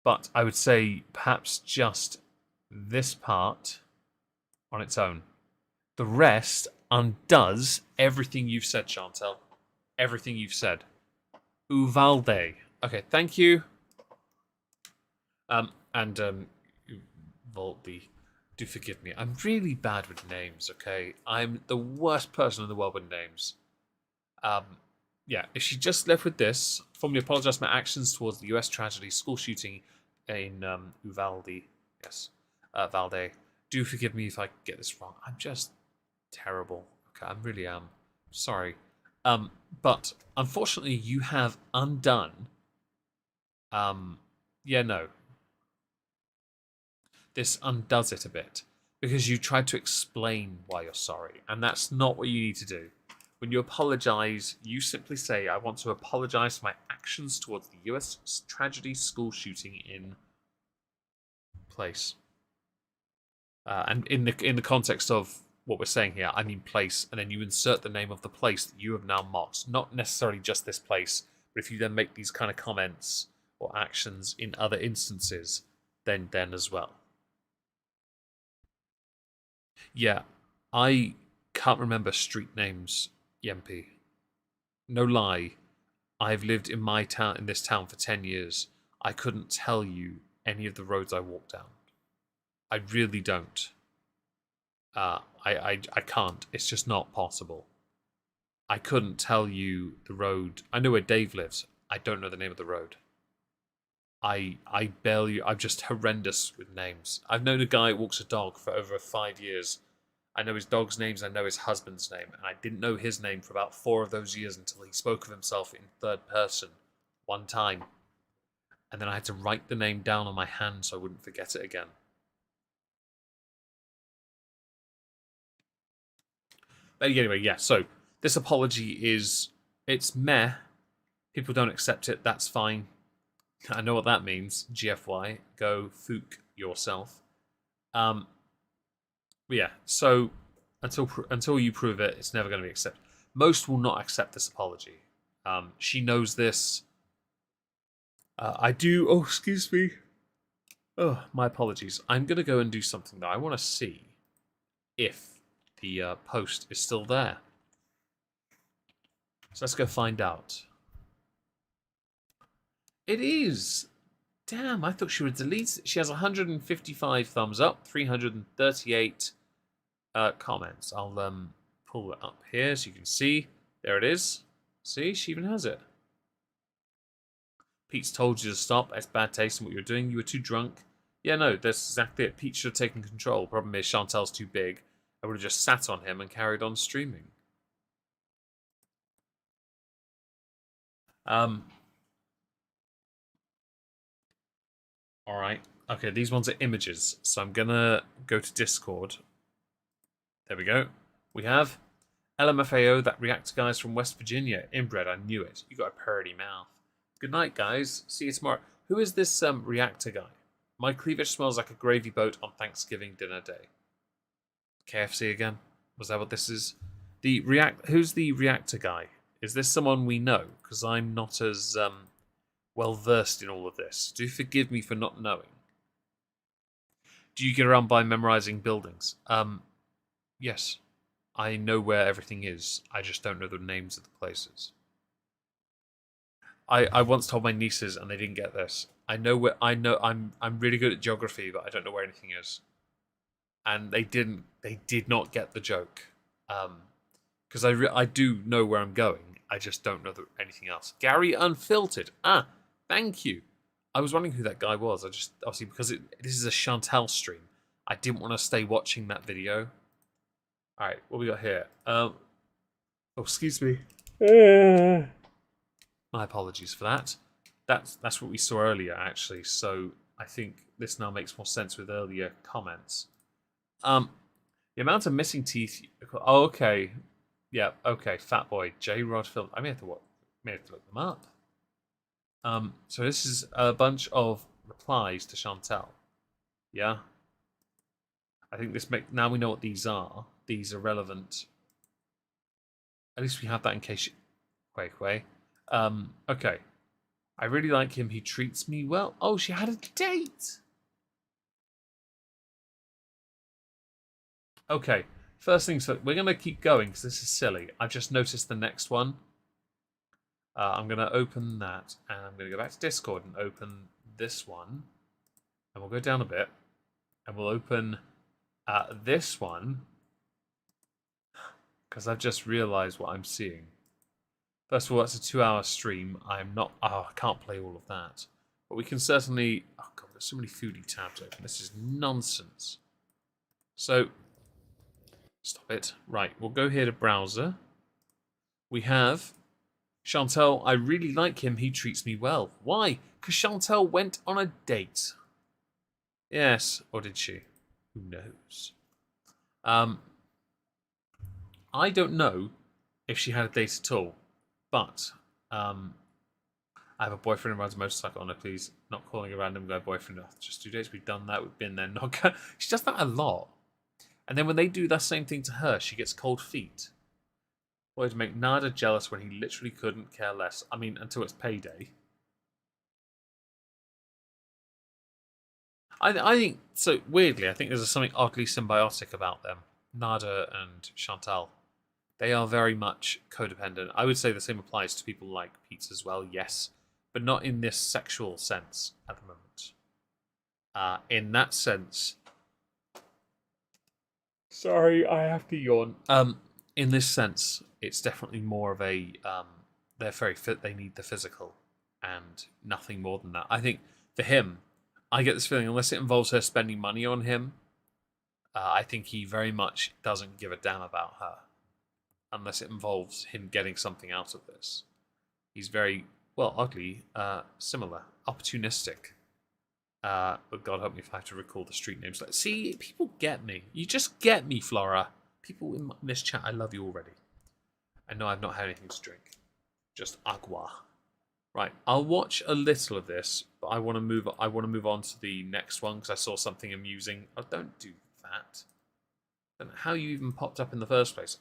But I would say perhaps just this part on its own. The rest undoes everything you've said, Chantel. Everything you've said. Uvalde. Okay, thank you. Volpe. Do forgive me. I'm really bad with names, okay? I'm the worst person in the world with names. If she just left with this, formally apologise for my actions towards the US tragedy school shooting in Uvalde. Yes, Valde. Do forgive me if I get this wrong. I'm just terrible. Okay, I really am. Sorry. But unfortunately, you have undone. This undoes it a bit because you tried to explain why you're sorry, and that's not what you need to do. When you apologize, you simply say, I want to apologize for my actions towards the US tragedy school shooting in place. And in the context of what we're saying here, I mean place, and then you insert the name of the place that you have now mocked. Not necessarily just this place, but if you then make these kind of comments or actions in other instances, then as well. Yeah, I can't remember street names, Yempi. No lie, I've lived in this town for 10 years. I couldn't tell you any of the roads I walked down. I really don't. I can't. It's just not possible. I couldn't tell you the road. I know where Dave lives. I don't know the name of the road. I'm just horrendous with names. I've known a guy who walks a dog for over 5 years. I know his dog's names, I know his husband's name, and I didn't know his name for about 4 of those years until he spoke of himself in third person one time. And then I had to write the name down on my hand so I wouldn't forget it again. But anyway, yeah, so this apology it's meh. People don't accept it, that's fine. I know what that means, GFY. Go fook yourself. But yeah, so until you prove it, it's never going to be accepted. Most will not accept this apology. She knows this. I do. Oh, excuse me. Oh, my apologies. I'm going to go and do something that I want to see if the post is still there. So let's go find out. It is. Damn, I thought she would delete it. She has 155 thumbs up, 338 comments. I'll pull it up here so you can see. There it is. See, she even has it. Pete's told you to stop. It's bad taste in what you're doing. You were too drunk. Yeah, no, that's exactly it. Pete should have taken control. Problem is, Chantel's too big. I would have just sat on him and carried on streaming. Alright. Okay, these ones are images. So I'm gonna go to Discord. There we go. We have LMFAO, that reactor guy's from West Virginia. Inbred, I knew it. You got a purty mouth. Good night, guys. See you tomorrow. Who is this reactor guy? My cleavage smells like a gravy boat on Thanksgiving dinner day. KFC again? Was that what this is? Who's the reactor guy? Is this someone we know? Because I'm not as well versed in all of this. Do forgive me for not knowing. Do you get around by memorizing buildings? Yes. I know where everything is. I just don't know the names of the places. I once told my nieces and they didn't get this. I'm really good at geography, but I don't know where anything is. And they did not get the joke. Because I do know where I'm going. I just don't know anything else. Gary Unfiltered. Ah, thank you. I was wondering who that guy was. Obviously because this is a Chantel stream. I didn't want to stay watching that video. All right, what we got here? Oh, excuse me. My apologies for that. That's what we saw earlier, actually. So I think this now makes more sense with earlier comments. The amount of missing teeth. Oh, okay. Yeah. Okay. Fat boy. J. Rod Film. I may have to look them up. So this is a bunch of replies to Chantel. Yeah. I think now we know what these are. These are relevant. At least we have that in case. Okay. I really like him. He treats me well. Oh, she had a date. Okay. First things first. We're going to keep going because this is silly. I've just noticed the next one. I'm going to open that. And I'm going to go back to Discord and open this one. And we'll go down a bit. And we'll open this one. Because I've just realised what I'm seeing. First of all, that's a 2-hour stream. I can't play all of that. But we can certainly... Oh, God, there's so many Foodie tabs open. This is nonsense. So, stop it. Right, we'll go here to browser. We have... Chantel, I really like him. He treats me well. Why? Because Chantel went on a date. Yes, or did she? Who knows? I don't know if she had a date at all. But I have a boyfriend who rides a motorcycle on her, please. Not calling a random guy boyfriend. Just 2 days we've done that. We've been there. She does that a lot. And then when they do that same thing to her, she gets cold feet. Boy, to make Nader jealous when he literally couldn't care less. I mean, until it's payday. I think, so weirdly, I think there's something oddly symbiotic about them. Nader and Chantal. They are very much codependent. I would say the same applies to people like Pete as well, yes. But not in this sexual sense at the moment. In that sense... Sorry, I have to yawn. In this sense, it's definitely more of a... they're very fit, they need the physical. And nothing more than that. I think, for him, I get this feeling, unless it involves her spending money on him, I think he very much doesn't give a damn about her. Unless it involves him getting something out of this. He's very, well, oddly, similar. Opportunistic. But God help me if I have to recall the street names. See, people get me. You just get me, Flora. People in this chat, I love you already. I know I've not had anything to drink. Just agua. Right, I'll watch a little of this, but I want to move on to the next one because I saw something amusing. Oh, don't do that. And how you even popped up in the first place.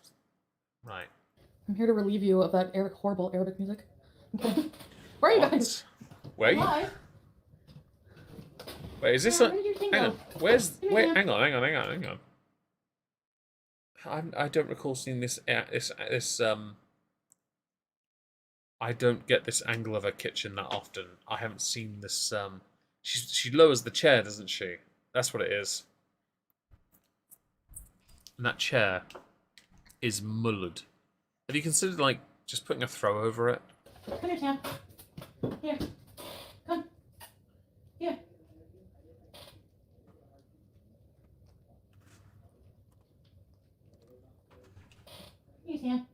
Right. I'm here to relieve you of that horrible Arabic music. Okay. Where are you guys? Wait. Why? Wait, is this Yeah, a... where did your thing Hang go? on. Where's... Come Wait, here. hang on. I don't recall seeing this... I don't get this angle of her kitchen that often. I haven't seen this... She lowers the chair, doesn't she? That's what it is. And that chair is mullered. Have you considered, like, just putting a throw over it? Come here, Tam. Here. Come. Here. Here, Tam.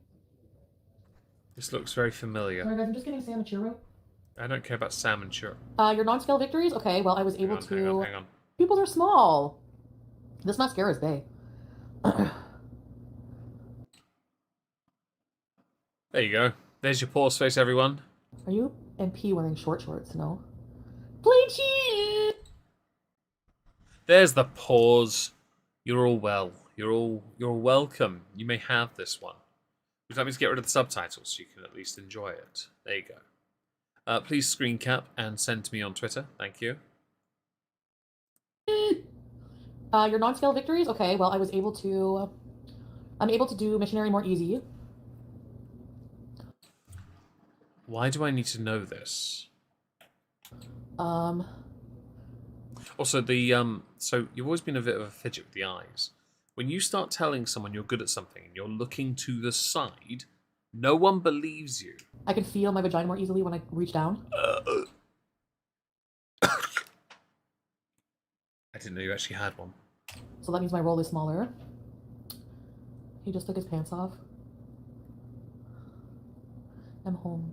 This looks very familiar. Sorry, guys, I'm just getting Sam a churro. I don't care about salmon, sure. Your non-scale victories? Okay, well, I was able to... Hang on. Pupils are small. This mascara is big. There you go. There's your pause face, everyone. Are you and P wearing short shorts? No. Play cheese! There's the pause. You're all well. You're welcome. You may have this one. Would you like me to get rid of the subtitles so you can at least enjoy it? There you go. Please screen cap and send to me on Twitter. Thank you. Your non-scale victories? Okay, well, I was able to... I'm able to do missionary more easy. Why do I need to know this? Um... Also, so you've always been a bit of a fidget with the eyes. When you start telling someone you're good at something and you're looking to the side, no one believes you. I can feel my vagina more easily when I reach down. I didn't know you actually had one. So that means my roll is smaller. He just took his pants off. I'm home.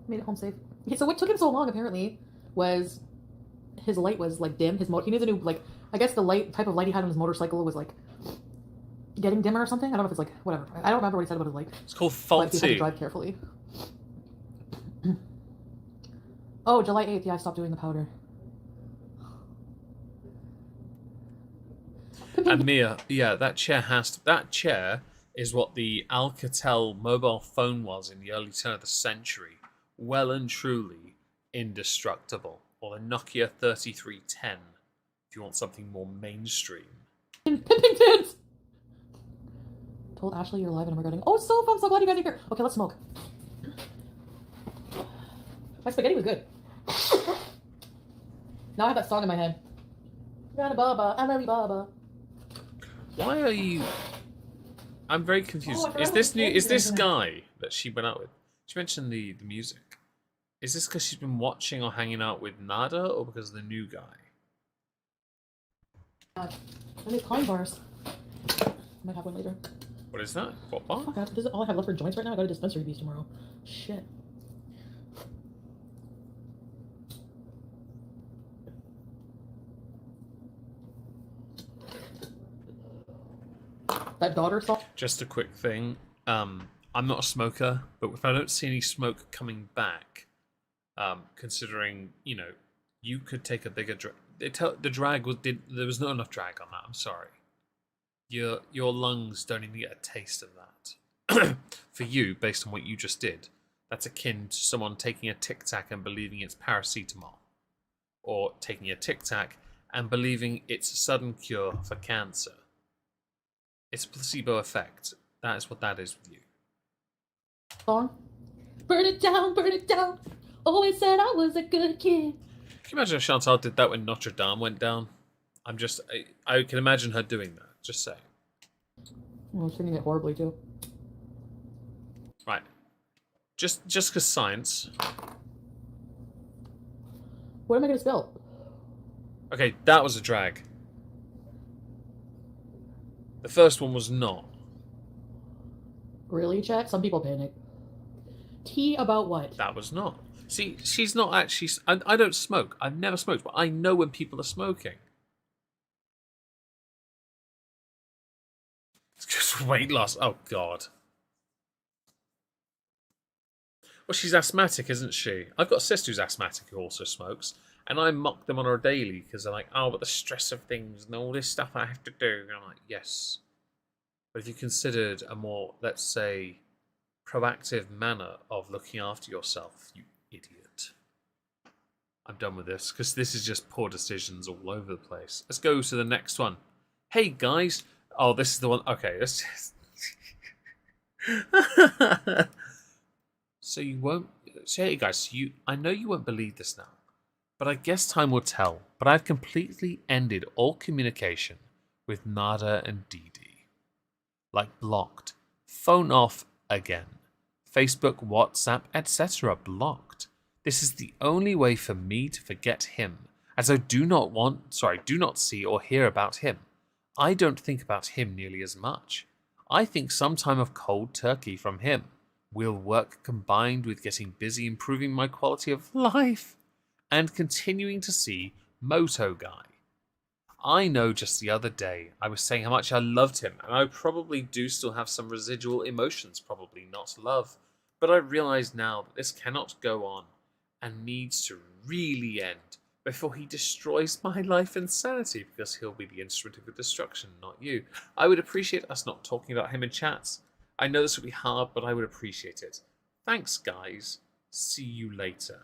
Made it home safe. Okay, so what took him so long apparently was his light was like dim. He needs a new, like, I guess the type of light he had on his motorcycle was like getting dimmer or something. I don't know if it's like whatever. I don't remember what he said about his light. It's called But he had to faulty. drive carefully. Oh, July 8th. Yeah, I stopped doing the powder. And Mia, yeah, that chair is what the Alcatel mobile phone was in the early turn of the century. Well and truly indestructible. Or the Nokia 3310, if you want something more mainstream. Pimping tits! Told Ashley you're live and I'm recording. Oh, so fun! I'm so glad you guys are here. Okay, let's smoke. My spaghetti was good. Now I have that song in my head. Rana Baba, I love you, Baba. Why are you... I'm very confused. Oh, I forgot Is this what new? the Is this is. guy that she went out with? She mentioned the music. Is this because she's been watching or hanging out with Nader, or because of the new guy? God. I need climb bars. I might have one later. What is that? What bar? Oh god, this is all I have left for joints right now. I got a dispensary beast tomorrow. Shit. That daughter song? Just a quick thing. I'm not a smoker, but if I don't see any smoke coming back, considering you could take a bigger drag. The drag there was not enough drag on that. I'm sorry. Your lungs don't even get a taste of that. For you, based on what you just did, that's akin to someone taking a Tic Tac and believing it's paracetamol, or taking a Tic Tac and believing it's a sudden cure for cancer. It's a placebo effect. That is what that is with you. Song? Burn it down, always said I was a good kid. Can you imagine if Chantal did that when Notre Dame went down? I can imagine her doing that. Just saying. I'm singing it horribly too. Right. Just because science. What am I gonna spill? Okay, that was a drag. The first one was not. Really, chat? Some people panic. Tea about what? That was not. See, she's not actually... I don't smoke. I've never smoked, but I know when people are smoking. It's just weight loss. Oh, God. Well, she's asthmatic, isn't she? I've got a sister who's asthmatic who also smokes. And I mock them on a daily because they're like, oh, but the stress of things and all this stuff I have to do. And I'm like, yes. But if you considered a more, let's say, proactive manner of looking after yourself, you idiot. I'm done with this because this is just poor decisions all over the place. Let's go to the next one. Hey, guys. Oh, this is the one. Okay, let's just... So you won't... So hey, guys, I know you won't believe this now. But I guess time will tell. But I've completely ended all communication with Nader and Didi. Like blocked. Phone off again. Facebook, WhatsApp, etc. blocked. This is the only way for me to forget him, as I do not see or hear about him. I don't think about him nearly as much. I think some time of cold turkey from him will work combined with getting busy improving my quality of life. And continuing to see Moto Guy. I know just the other day I was saying how much I loved him, and I probably do still have some residual emotions, probably not love, but I realise now that this cannot go on and needs to really end before he destroys my life and sanity, because he'll be the instrument of the destruction, not you. I would appreciate us not talking about him in chats. I know this will be hard, but I would appreciate it. Thanks, guys. See you later.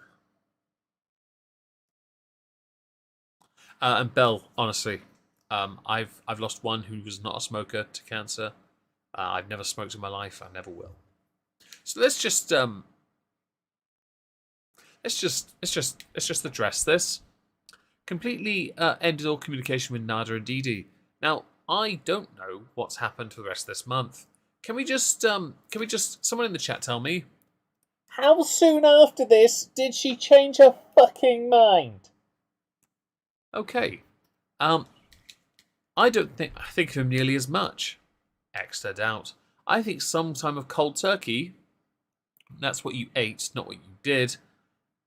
And Belle, honestly, I've lost one who was not a smoker to cancer. I've never smoked in my life. I never will. So let's just address this. Completely ended all communication with Nader and Didi. Now I don't know what's happened for the rest of this month. Can we just someone in the chat tell me? How soon after this did she change her fucking mind? Okay. I don't think I think of him nearly as much. Extra doubt. I think some time of cold turkey, that's what you ate, not what you did,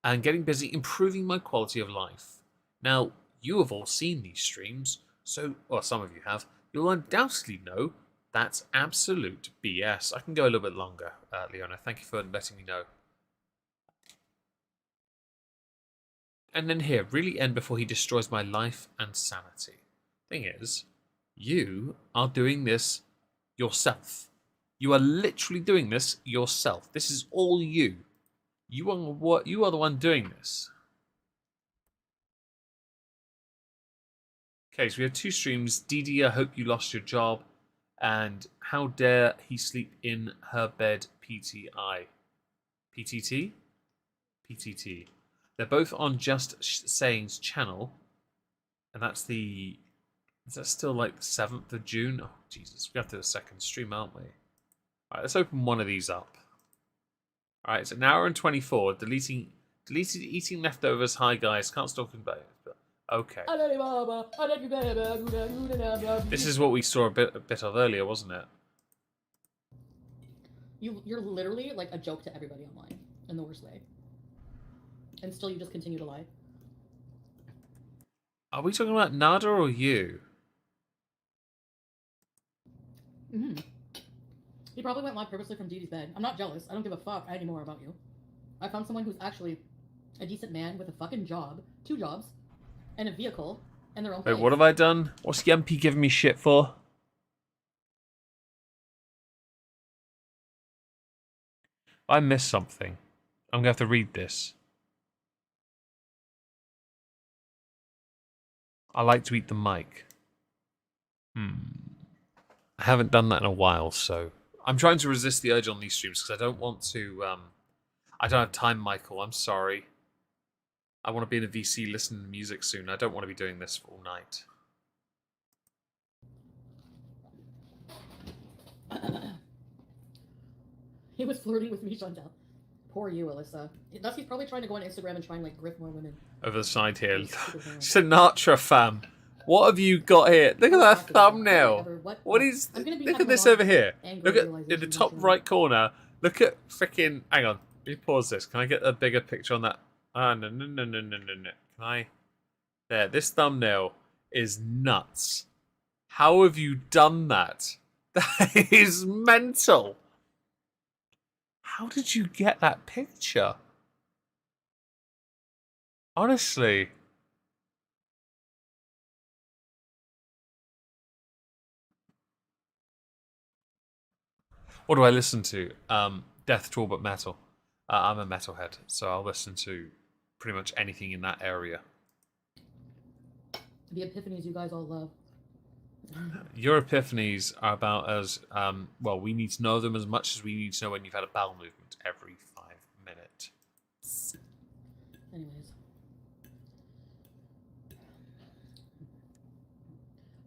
and getting busy improving my quality of life. Now, you have all seen these streams, so, or some of you have, you'll undoubtedly know that's absolute BS. I can go a little bit longer, Leona. Thank you for letting me know. And then here, really end before he destroys my life and sanity. Thing is, you are doing this yourself. You are literally doing this yourself. This is all you. You are the one doing this. Okay, so we have two streams. Didi, I hope you lost your job. And how dare he sleep in her bed, PTI. PTT? PTT. They're both on Just Saying's channel. And that's the... Is that still like the 7th of June? Oh, Jesus. We have to do a second stream, aren't we? Alright, let's open one of these up. Alright, it's an hour and 24. Deleted eating leftovers. Hi, guys. Can't stop talking about it. Okay. This is what we saw a bit of earlier, wasn't it? You're literally like a joke to everybody online in the worst way. And still you just continue to lie. Are we talking about Nader or you? Mm-hmm. He probably went live purposely from Didi's bed. I'm not jealous. I don't give a fuck anymore about you. I found someone who's actually a decent man with a fucking job, 2 jobs, and a vehicle, and their own place. Wait, what have I done? What's Yumpy giving me shit for? I missed something. I'm going to have to read this. I like to eat the mic. I haven't done that in a while, so... I'm trying to resist the urge on these streams because I don't want to... I don't have time, Michael. I'm sorry. I want to be in a VC listening to music soon. I don't want to be doing this all night. He was flirting with me, Chantal. Poor you, Alyssa. Thus, he's probably trying to go on Instagram and try and like grip more women. Over the side here. Sinatra fam. What have you got here? Look at that thumbnail. What is... Look at this over here. Look at in the top right corner. Look at freaking... Hang on. Let me pause this. Can I get a bigger picture on that? No. Can I... There. This thumbnail is nuts. How have you done that? That is mental. How did you get that picture? Honestly. What do I listen to? Death, to all but metal. I'm a metalhead, so I'll listen to pretty much anything in that area. The epiphanies you guys all love. Your epiphanies are about as well. We need to know them as much as we need to know when you've had a bowel movement every 5 minutes. Anyways.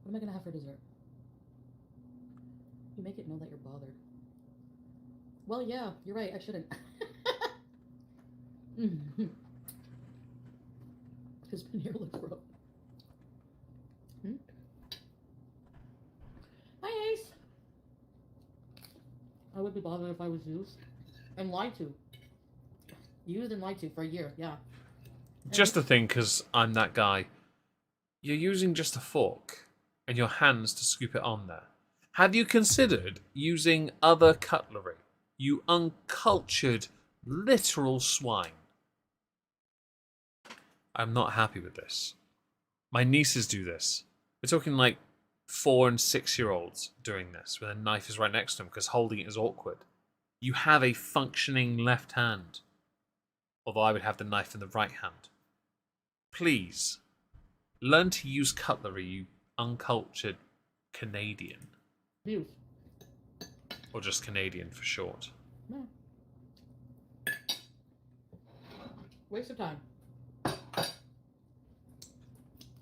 What am I gonna have for dessert? You make it know that you're bothered. Well, yeah, you're right. I shouldn't. His veneer looks rough. Hi, Ace. I would be bothered if I was used and lied to. Used and lied to for a year. Yeah. Just the thing, because I'm that guy. You're using just a fork and your hands to scoop it on there. Have you considered using other cutlery? You uncultured, literal swine. I'm not happy with this. My nieces do this. We're talking like 4 and 6-year-olds doing this when a knife is right next to them because holding it is awkward. You have a functioning left hand. Although I would have the knife in the right hand. Please, learn to use cutlery, you uncultured Canadian. Views. Or just Canadian for short. No. Waste of time.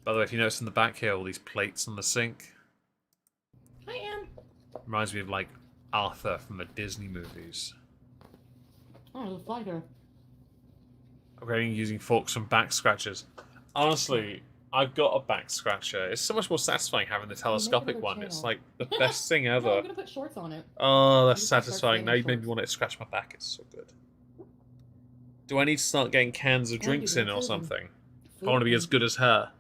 By the way, if you notice in the back here, all these plates on the sink. I am. Reminds me of like Arthur from the Disney movies. Oh, there's a fly here. Upgrading using forks from back scratchers. Honestly, I've got a back scratcher. It's so much more satisfying having the telescopic another one. It's channel. like the best thing No, ever. I'm gonna put shorts on it. Oh, that's You can start satisfying. Now saying you made me shorts. want it to scratch my back. It's so good. Do I need to start getting cans of Well, drinks you in do or too. something? I Food want to be and- as good as her.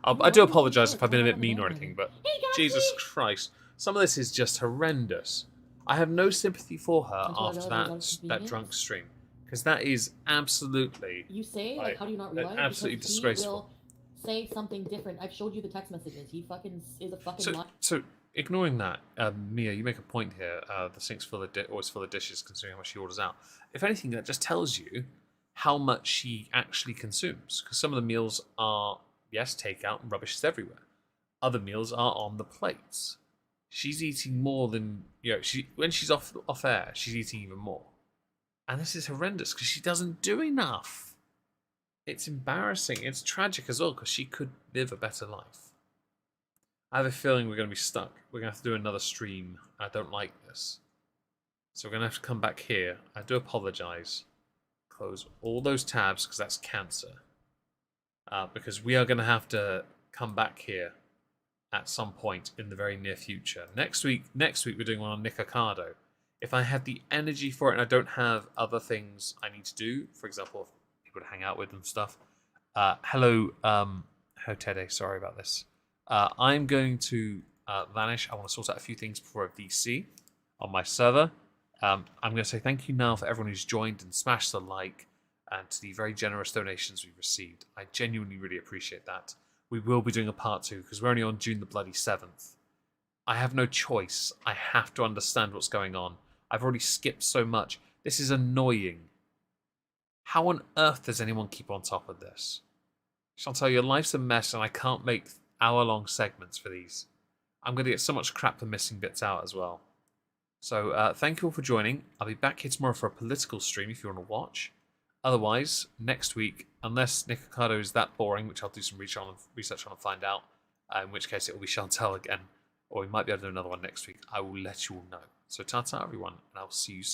I No, do I'm apologise sure if I've been a it's bit not mean or on anything, it. but Hey, guys, Jesus wait. Christ. Some of this is just horrendous. I have no sympathy for her Until I after realised that, I was that convenient. drunk stream. Because that is absolutely... You say, Like, how do you not that's realize? absolutely Because disgraceful. He will say something different. I've showed you the text messages. He fucking is a fucking So, liar. so ignoring that, Mia, you make a point here. The sink's always full of dishes, considering how much she orders out. If anything, that just tells you how much she actually consumes. Because some of the meals are, yes, takeout and rubbish is everywhere. Other meals are on the plates. She's eating more than when she's off air, she's eating even more. And this is horrendous because she doesn't do enough. It's embarrassing. It's tragic as well because she could live a better life. I have a feeling we're going to be stuck. We're going to have to do another stream. I don't like this. So we're going to have to come back here. I do apologise. Close all those tabs because that's cancer. Because we are going to have to come back here at some point in the very near future. Next week we're doing one on Nick Ocado. If I have the energy for it and I don't have other things I need to do, for example, people to hang out with and stuff. Hello, Hotede, sorry about this. I'm going to vanish. I want to sort out a few things before I VC on my server. I'm going to say thank you now for everyone who's joined and smashed the like and to the very generous donations we've received. I genuinely really appreciate that. We will be doing a part 2 because we're only on June the bloody 7th. I have no choice. I have to understand what's going on. I've already skipped so much. This is annoying. How on earth does anyone keep on top of this? Chantal, your life's a mess and I can't make hour-long segments for these. I'm going to get so much crap for missing bits out as well. So thank you all for joining. I'll be back here tomorrow for a political stream if you want to watch. Otherwise, next week, unless Nick Ocado is that boring, which I'll do some research on and find out, in which case it will be Chantal again, or we might be able to do another one next week. I will let you all know. So ta-ta everyone, and I'll see you soon.